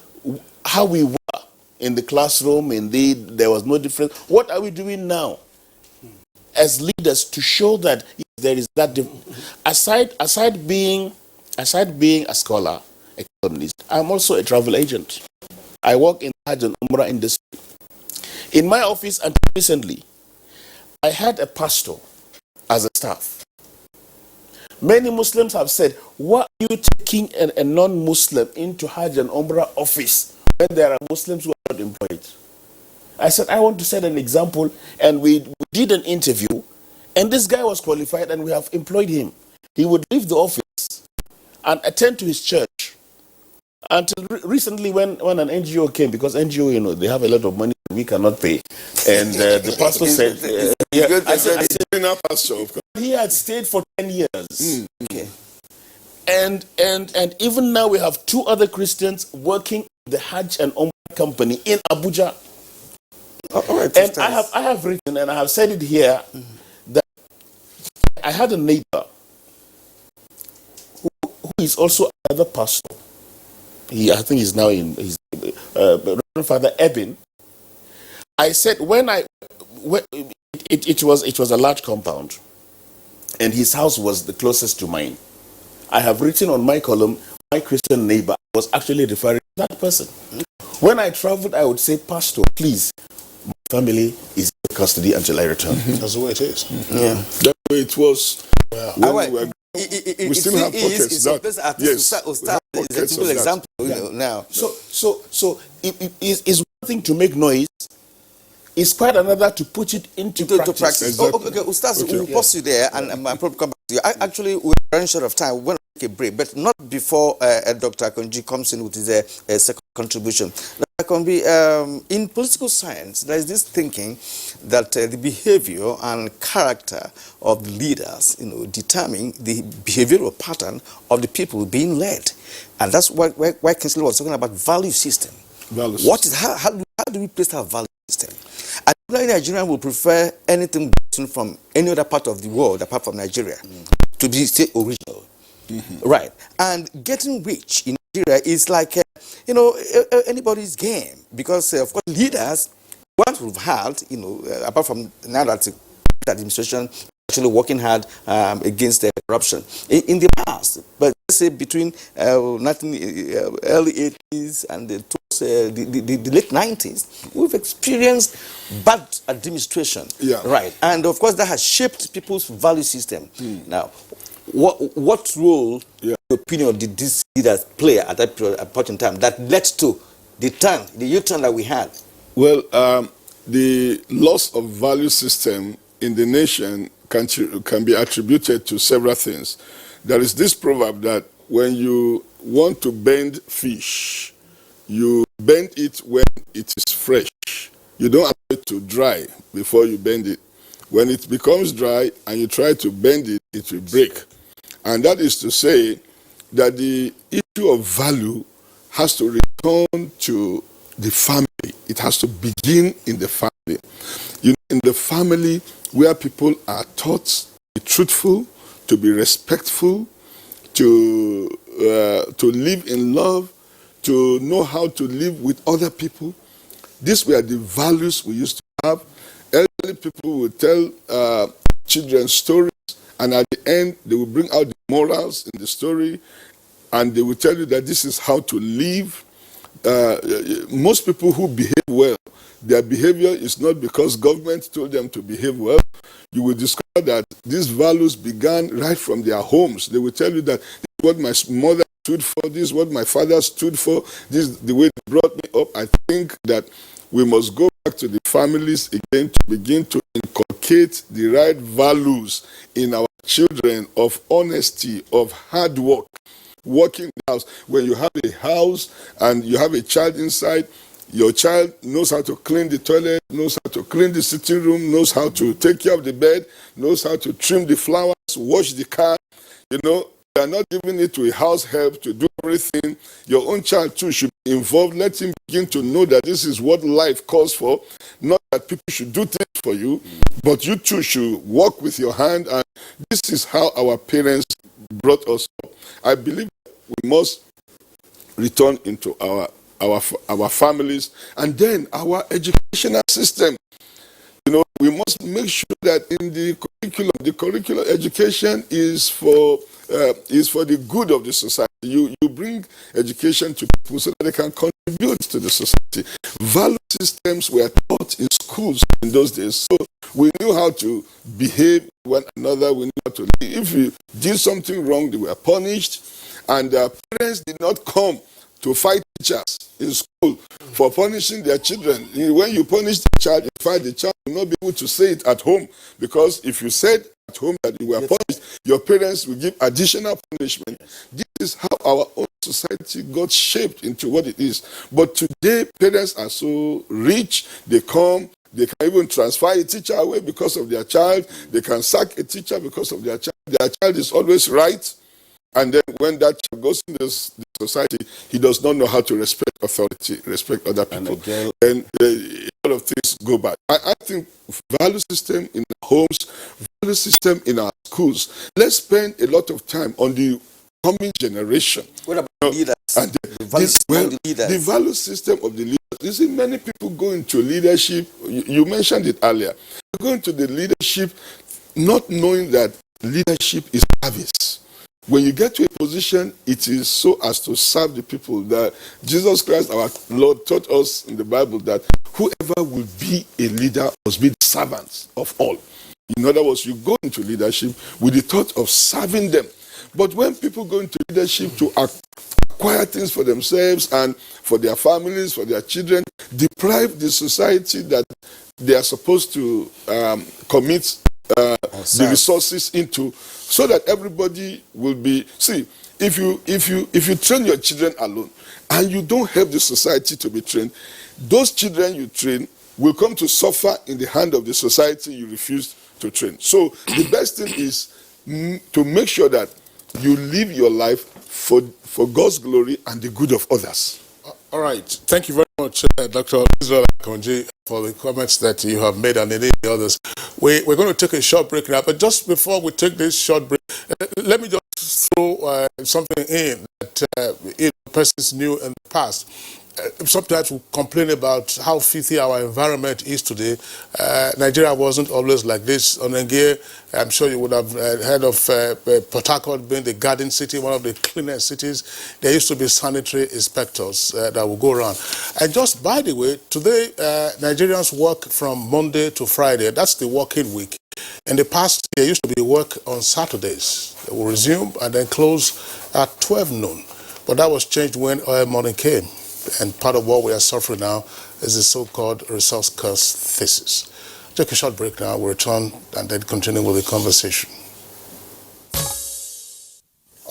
how we were in the classroom. Indeed, there was no difference. What are we doing now as leaders to show that there is that difference? Aside being a scholar, a columnist, I'm also a travel agent. I work in the Hajj and Umrah industry. In my office until recently, I had a pastor as a staff. Many Muslims have said, why are you taking a non-Muslim into Hajj and Umrah office when there are Muslims who are not employed? I said, I want to set an example, and we did an interview, and this guy was qualified, and we have employed him. He would leave the office and attend to his church. Until recently, when an NGO came, because NGO, they have a lot of money we cannot pay, and the pastor said, he had stayed for 10 years. Okay. And even now we have two other Christians working in the Hajj and Umrah company in Abuja. All right, and I have written, and I have said it here, that I had a neighbor who is also another pastor. I think he's now in his Reverend Father Eben. I said it was a large compound, and his house was the closest to mine. I have written on my column, my Christian neighbor was actually referring to that person. When I traveled, I would say, Pastor, please, my family is in custody until I return. That's the way it is. Yeah. That way it was. We still have pockets. It's a simple example now. So it is one thing to make noise. It's quite another to put it into practice. Exactly. Okay, Ustaz, we'll pause you there, and I'll probably come back to you. Actually, we're running short of time. We're going to take a break, but not before Dr. Akonji comes in with his second contribution. Dr. Akonji, in political science, there is this thinking that the behavior and character of the leaders, determine the behavioral pattern of the people being led, and that's why Kinsley was talking about value system. How do we place our value system? And Nigerian will prefer anything from any other part of the world apart from Nigeria to be state original. Right. And getting rich in Nigeria is like, anybody's game. Because, of course, leaders, once we've had, apart from now that the administration actually working hard against corruption. In the past, but let's say between early 80s and the late 90s, we've experienced bad administration. Yeah. Right. And of course, that has shaped people's value system. Now, what role, in your opinion, did these leaders play at that point in time that led to the U-turn that we had? Well, the loss of value system in the nation can be attributed to several things. There is this proverb that when you want to bend fish, you bend it when it is fresh. You don't allow it to dry before you bend it. When it becomes dry and you try to bend it, it will break. And that is to say that the issue of value has to return to the family. It has to begin in the family. In the family where people are taught to be truthful, to be respectful, to live in love, to know how to live with other people. These were the values we used to have. Elderly people would tell children stories, and at the end, they will bring out the morals in the story, and they will tell you that this is how to live. Most people who behave well their behavior is not because government told them to behave well. You will discover that these values began right from their homes. They will tell you that this is what my mother stood for, this is what my father stood for, this is the way they brought me up. I think that we must go back to the families again to begin to inculcate the right values in our children of honesty, of hard work, working the house. When you have a house and you have a child inside, your child knows how to clean the toilet, knows how to clean the sitting room, knows how to take care of the bed, knows how to trim the flowers, wash the car. You know, you are not giving it to a house help to do everything. Your own child too should be involved. Let him begin to know that this is what life calls for. Not that people should do things for you, but you too should work with your hand. And this is how our parents brought us up. I believe we must return into our families and then our educational system. You know, we must make sure that in the curriculum education is for the good of the society. You bring education to people so that they can contribute to the society. Value systems were taught in schools in those days, so we knew how to behave with one another. We knew how to live. If you did something wrong, they were punished, and parents did not come to fight teachers in school for punishing their children. When you punish the child, you fight the child, will not be able to say it at home, because if you said at home that you were punished, your parents will give additional punishment. This is how our own society got shaped into what it is. But today, parents are so rich, they can even transfer a teacher away because of their child. They can sack a teacher because of their child. Their child is always right. And then when that child goes in this society, he does not know how to respect authority, respect other people. And a lot of things go bad. I think value system in our homes, value system in our schools. Let's spend a lot of time on the coming generation. What about leaders? And the value system of the leaders. You see, many people go into leadership. You mentioned it earlier. You go into the leadership not knowing that leadership is service. When you get to a position, it is so as to serve the people. That Jesus Christ, our Lord, taught us in the Bible that whoever will be a leader must be the servant of all. In other words, you go into leadership with the thought of serving them. But when people go into leadership to acquire things for themselves and for their families, for their children, deprive the society that they are supposed to commit the resources into, so that everybody will be. See, if you train your children alone and you don't help the society to be trained, those children you train will come to suffer in the hand of the society you refuse to train. So the best thing is to make sure that you live your life for God's glory and the good of others. All right. Thank you very much, Dr. Israel Akonji, for the comments that you have made and any others. We're going to take a short break now, but just before we take this short break, let me just throw something in that persons knew in the past. Sometimes we complain about how filthy our environment is today. Nigeria wasn't always like this. On Nigeria, I'm sure you would have heard of Port Harcourt being the garden city, one of the cleanest cities. There used to be sanitary inspectors that would go around. And just by the way, today Nigerians work from Monday to Friday. That's the working week. In the past, there used to be work on Saturdays. They will resume and then close at 12 noon. But that was changed when oil money came. And part of what we are suffering now is the so-called resource curse thesis. Take a short break now, we'll return and then continue with the conversation.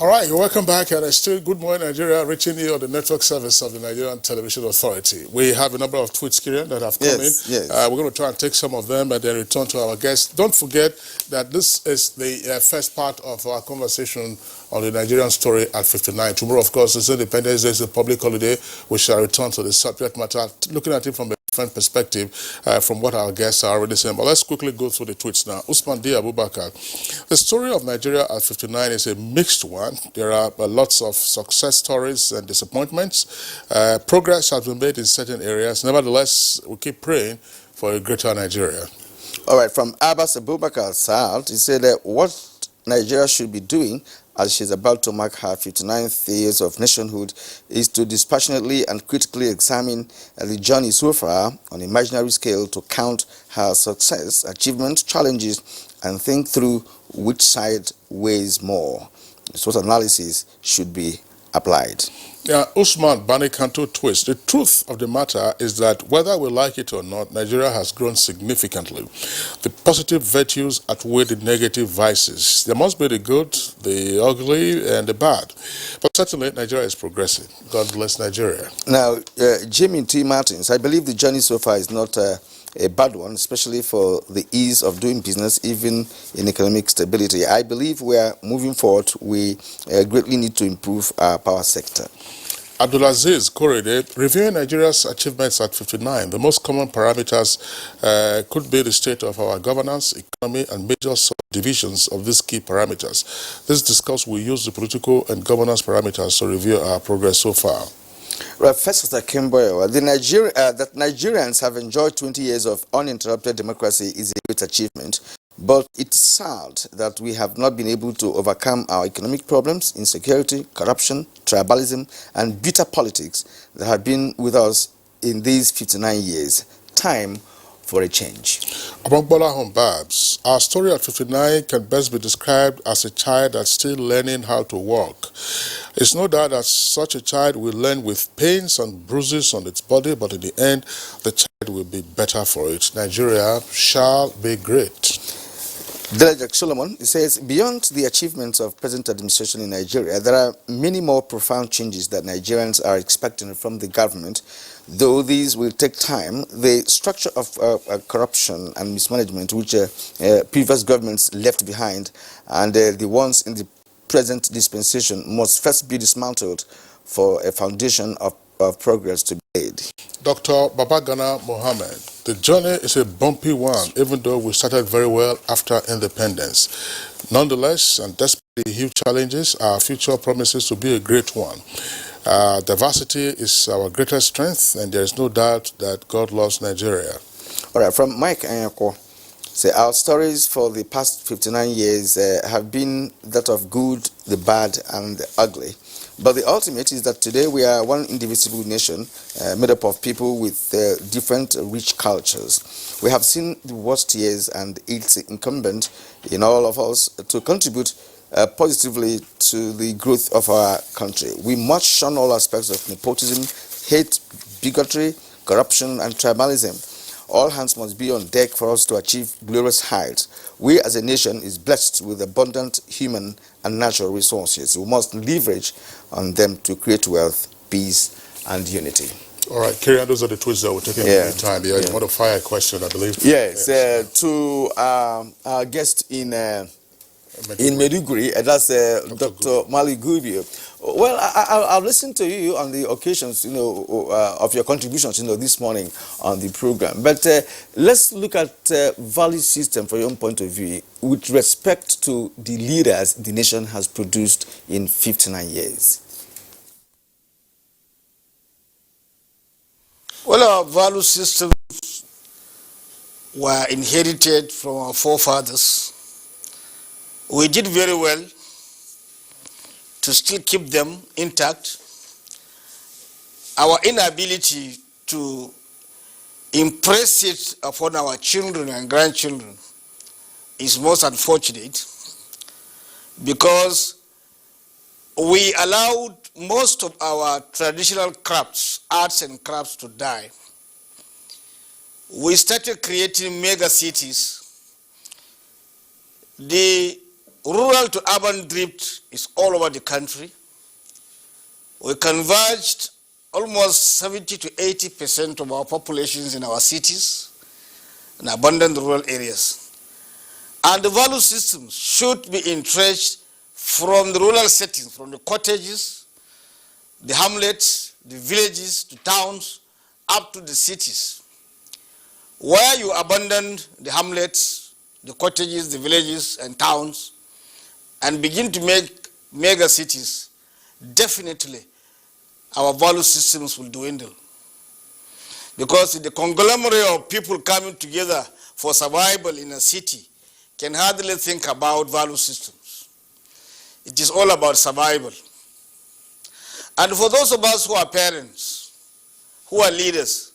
All right, welcome back, and still Good Morning Nigeria, reaching you on the network service of the Nigerian Television Authority. We have a number of tweets, Kieran, that have come in. Yes. We're going to try and take some of them and then return to our guests. Don't forget that this is the first part of our conversation on the Nigerian Story at 59. Tomorrow, of course, is Independence Day, is a public holiday. We shall return to the subject matter, looking at it from a different perspective from what our guests are already saying. But let's quickly go through the tweets now. Usman D. Abubakar. The story of Nigeria at 59 is a mixed one. There are lots of success stories and disappointments. Progress has been made in certain areas. Nevertheless, we keep praying for a greater Nigeria. All right, from Abbas Abubakar Saad, he said that what Nigeria should be doing as she's about to mark her 59th years of nationhood, is to dispassionately and critically examine the journey so far on an imaginary scale, to count her success, achievements, challenges, and think through which side weighs more. So what analysis should be applied. Yeah, Usman Banikanto twist. The truth of the matter is that whether we like it or not, Nigeria has grown significantly. The positive virtues outweigh the negative vices. There must be the good, the ugly, and the bad. But certainly, Nigeria is progressing. God bless Nigeria. Now, Jimmy T. Martins, I believe the journey so far is not a bad one, especially for the ease of doing business, even in economic stability. I believe we are moving forward. We greatly need to improve our power sector. Abdulaziz Korede, reviewing Nigeria's achievements at 59, the most common parameters could be the state of our governance, economy, and major subdivisions of these key parameters. This discuss we use the political and governance parameters to review our progress so far. Right, first, Mr. Kimboyo, that Nigerians have enjoyed 20 years of uninterrupted democracy is a great achievement. But it's sad that we have not been able to overcome our economic problems, insecurity, corruption, tribalism, and bitter politics that have been with us in these 59 years. Time for a change. Among Bola Babs, our story at 59 can best be described as a child that's still learning how to walk. It's no doubt that such a child will learn with pains and bruises on its body, but in the end, the child will be better for it. Nigeria shall be great. Delegate Solomon says, beyond the achievements of present administration in Nigeria, there are many more profound changes that Nigerians are expecting from the government. Though these will take time, the structure of corruption and mismanagement which previous governments left behind, and the ones in the present dispensation, must first be dismantled for a foundation of progress to be laid. Dr. Babagana Mohammed, the journey is a bumpy one, even though we started very well after independence. Nonetheless, and despite the huge challenges, our future promises to be a great one. Diversity is our greatest strength, and there is no doubt that God loves Nigeria. All right, from Mike Anyako, say our stories for the past 59 years have been that of good, the bad, and the ugly. But the ultimate is that today we are one indivisible nation made up of people with different rich cultures. We have seen the worst years, and it's incumbent in all of us to contribute positively to the growth of our country. We must shun all aspects of nepotism, hate, bigotry, corruption, and tribalism. All hands must be on deck for us to achieve glorious heights. We as a nation is blessed with abundant human and natural resources. We must leverage on them to create wealth, peace, and unity. All right, Kerry, those are the twists that we're taking in the time. You want to fire a question, I believe? Yes, to our guest in Meduguri, that's Dr. Mali Gubio. Well, I've listened to you on the occasions, of your contributions, this morning on the program. But let's look at value system from your own point of view with respect to the leaders the nation has produced in 59 years. Well, our value systems were inherited from our forefathers. We did very well to still keep them intact. Our inability to impress it upon our children and grandchildren is most unfortunate, because we allowed most of our traditional crafts, arts and crafts, to die. We started creating mega cities. The rural to urban drift is all over the country. We converged almost 70 to 80% of our populations in our cities and abandoned rural areas. And the value systems should be entrenched from the rural settings, from the cottages, the hamlets, the villages, the towns, up to the cities. Where you abandon the hamlets, the cottages, the villages, and towns, and begin to make mega cities, definitely our value systems will dwindle. Because the conglomerate of people coming together for survival in a city can hardly think about value systems. It is all about survival. And for those of us who are parents, who are leaders,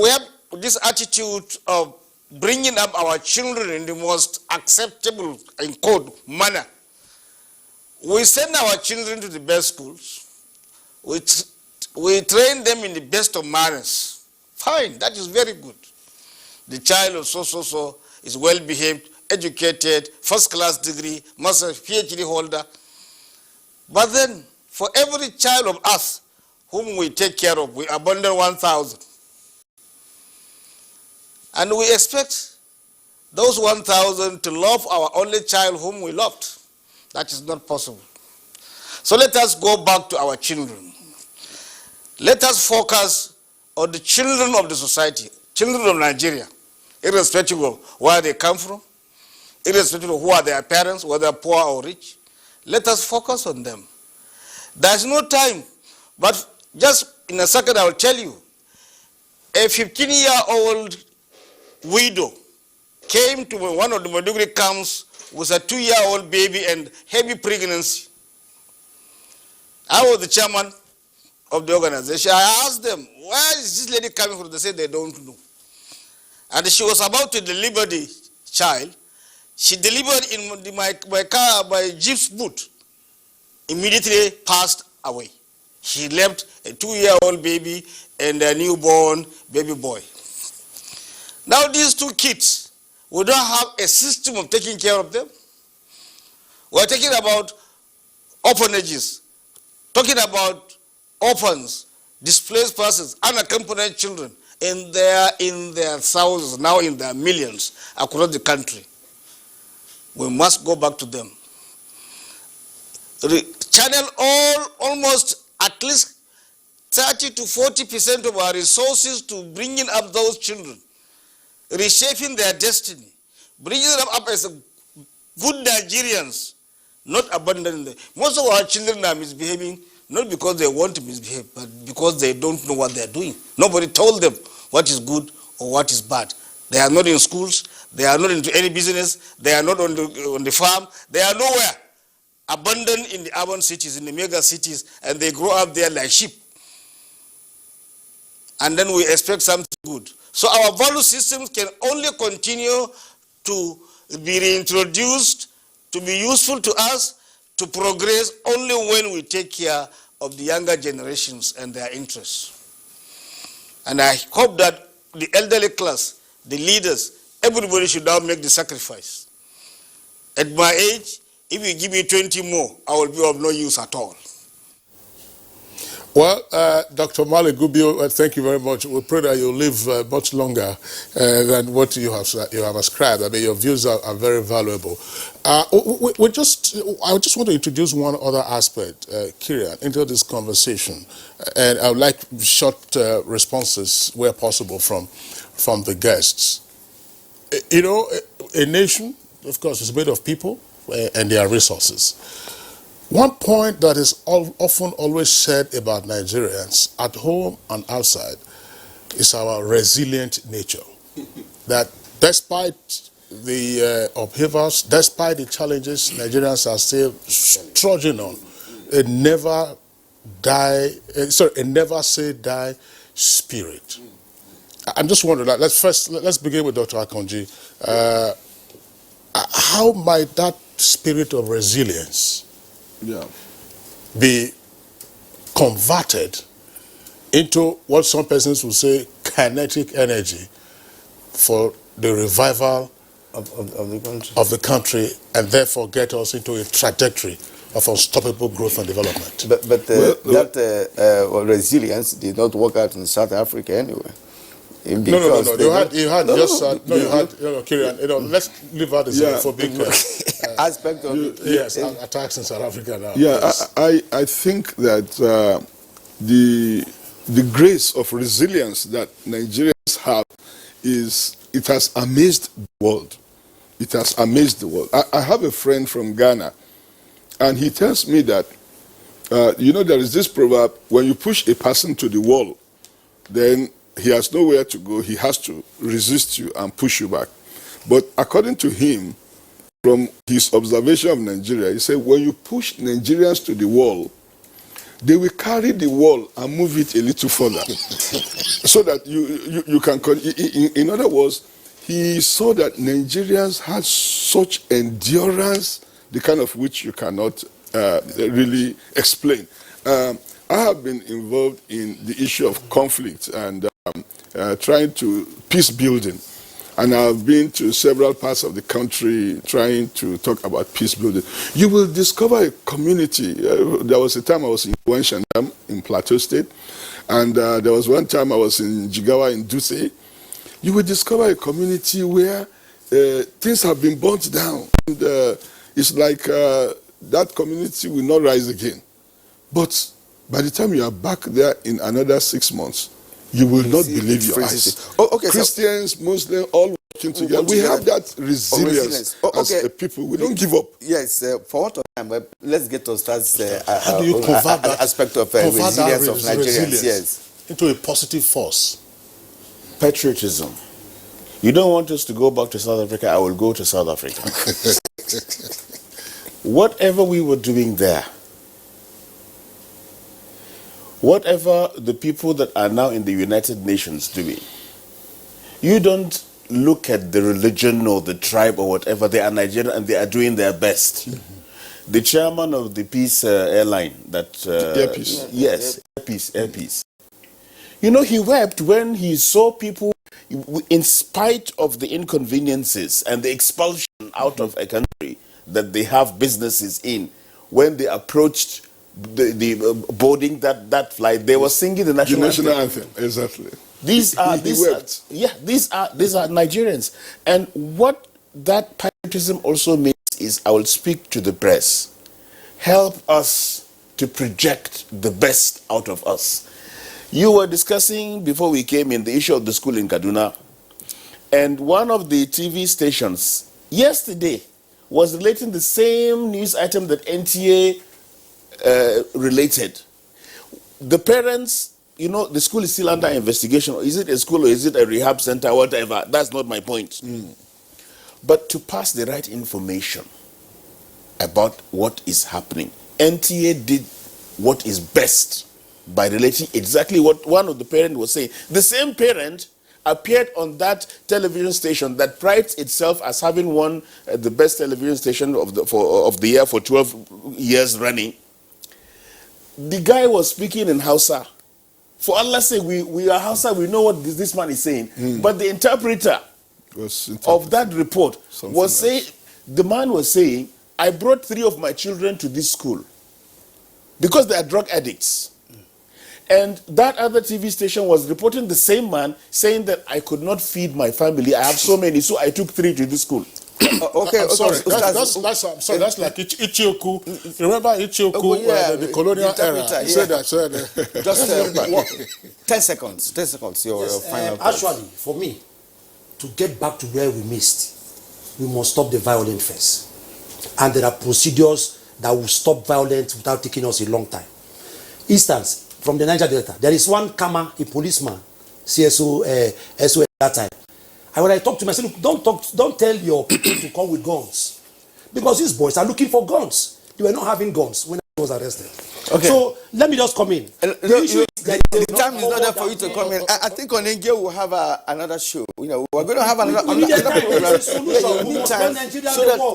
we have this attitude of bringing up our children in the most acceptable, in quote, manner. We send our children to the best schools. We train them in the best of manners. Fine, that is very good. The child of so is well behaved, educated, first class degree, master PhD holder. But then, for every child of us whom we take care of, we abandon 1,000. And we expect those 1,000 to love our only child whom we loved. That is not possible. So let us go back to our children. Let us focus on the children of the society, children of Nigeria, irrespective of where they come from, irrespective of who are their parents, whether poor or rich. Let us focus on them. There's no time, but just in a second I will tell you, a 15-year-old widow came to one of the Maiduguri camps with a 2-year-old baby and heavy pregnancy. I was the chairman of the organization. I asked them, where is this lady coming from? They said they don't know. And she was about to deliver the child. She delivered in my jeep's boot. Immediately passed away. She left a 2-year-old baby and a newborn baby boy. Now these two kids, we don't have a system of taking care of them. We're talking about orphanages, talking about orphans, displaced persons, unaccompanied children, and they are in their thousands, now in their millions across the country. We must go back to them. Channel almost at least 30 to 40% of our resources to bringing up those children, reshaping their destiny, bringing them up as good Nigerians, not abandoning them. Most of our children are misbehaving, not because they want to misbehave, but because they don't know what they're doing. Nobody told them what is good or what is bad. They are not in schools, they are not into any business, they are not on the farm, they are nowhere. Abandoned in the urban cities, in the mega cities, and they grow up there like sheep. And then we expect something good. So our value systems can only continue to be reintroduced, to be useful to us, to progress only when we take care of the younger generations and their interests. And I hope that the elderly class, the leaders, everybody should now make the sacrifice. At my age, if you give me 20 more, I will be of no use at all. Well, Dr. Malik Gubio, thank you very much. We pray that you'll live much longer than what you have ascribed. I mean, your views are very valuable. I just want to introduce one other aspect, Kirian, into this conversation. And I would like short responses where possible from the guests. You know, a nation, of course, is made of people and their resources. One point that is often always said about Nigerians, at home and outside, is our resilient nature. That despite the upheavals, despite the challenges, Nigerians are still trudging on. A never say die spirit. I'm just wondering, let's begin with Dr. Akonji. How might that spirit of resilience be converted into what some persons would say kinetic energy for the revival of the country, and therefore get us into a trajectory of unstoppable growth and development? That resilience did not work out in South Africa anyway. No. Kirian, let's leave out the xenophobic aspect of it. Yes, attacks in South Africa now. Yeah, yes. I think that the grace of resilience that Nigerians have it has amazed the world. It has amazed the world. I have a friend from Ghana, and he tells me that, there is this proverb, when you push a person to the wall, then he has nowhere to go. He has to resist you and push you back. But according to him, from his observation of Nigeria, he said, when you push Nigerians to the wall, they will carry the wall and move it a little further so that you can, in other words, he saw that Nigerians had such endurance, the kind of which you cannot really explain. I have been involved in the issue of conflict and trying to peace building. And I've been to several parts of the country trying to talk about peace building. You will discover a community. There was a time I was in Shandam in Plateau State, and there was one time I was in Jigawa in Dutse. You will discover a community where things have been burnt down. And it's like that community will not rise again. But by the time you are back there in another 6 months, you will not believe your eyes. Oh, okay, Christians, Muslims, all working together. We have that resilience as a people. We don't give up. Yes, for what time? Let's get to start. How do you convert that aspect of resilience of Nigerians? Yes, into a positive force? Patriotism. You don't want us to go back to South Africa, I will go to South Africa. Whatever we were doing there, whatever the people that are now in the United Nations doing, you don't look at the religion or the tribe or whatever. They are Nigerian and they are doing their best. Mm-hmm. The chairman of the Peace Airline, that Airpeace. Yes, Airpeace. You know, he wept when he saw people, in spite of the inconveniences and the expulsion out of a country that they have businesses in, when they approached the boarding that flight, they were singing the national anthem. Exactly. These are Nigerians, and what that patriotism also means is, I will speak to the press, help us to project the best out of us. You were discussing before we came in the issue of the school in Kaduna, and one of the TV stations yesterday was relating the same news item that NTA related. The parents, you know, the school is still under investigation. Is it a school or is it a rehab center, whatever? That's not my point. But to pass the right information about what is happening, NTA did what is best by relating exactly what one of the parents was saying. The same parent appeared on that television station that prides itself as having won the best television station of the year for 12 years running. The guy was speaking in Hausa. For Allah's sake, we are Hausa, we know what this man is saying. But the interpreter of that report was saying, the man was saying, I brought 3 of my children to this school because they are drug addicts. And that other TV station was reporting the same man saying that I could not feed my family. I have so many, so I took 3 to this school. I'm sorry. That's like Ichioku. Remember Ichioku, the colonial era? Yeah. Said that. Just 10 seconds. 10 seconds. Your final. Actually, for me, to get back to where we missed, we must stop the violence first. And there are procedures that will stop violence without taking us a long time. Instance, from the Niger Delta, there is one Kama, a policeman, SO at that time. And when I talk to him, I said, look, don't tell your people to come with guns. Because these boys are looking for guns. They were not having guns when I was arrested. Okay. So let me just come in. The time is not there for you to come in. I think on Enge will have another show. You know, we're going to have another program.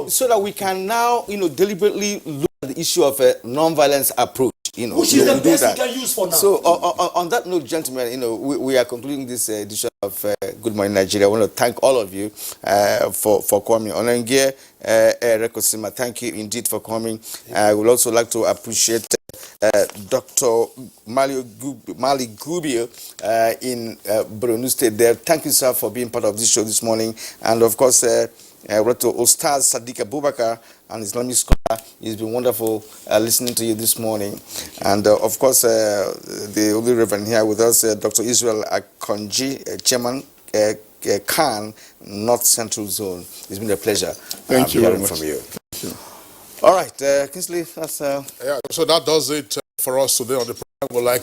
So that we can now, deliberately look at the issue of a non-violence approach. Which is the best we can use for now. So on that note, gentlemen, we are concluding this edition of Good Morning Nigeria. I want to thank all of you for coming. Onengie Rekosima, thank you indeed for coming. I would also like to appreciate Dr. Mali Gubio in Borno State there. Thank you, sir, for being part of this show this morning. And of course, Ustaz Sadiq Abubakar, an Islamic scholar. It's been wonderful listening to you this morning. And of course, the only reverend here with us, Dr. Israel Akonji, Chairman Khan, North Central Zone. It's been a pleasure hearing from you. Thank you. All right, Kingsley, that's... Yeah, so that does it for us today on the program. We'd like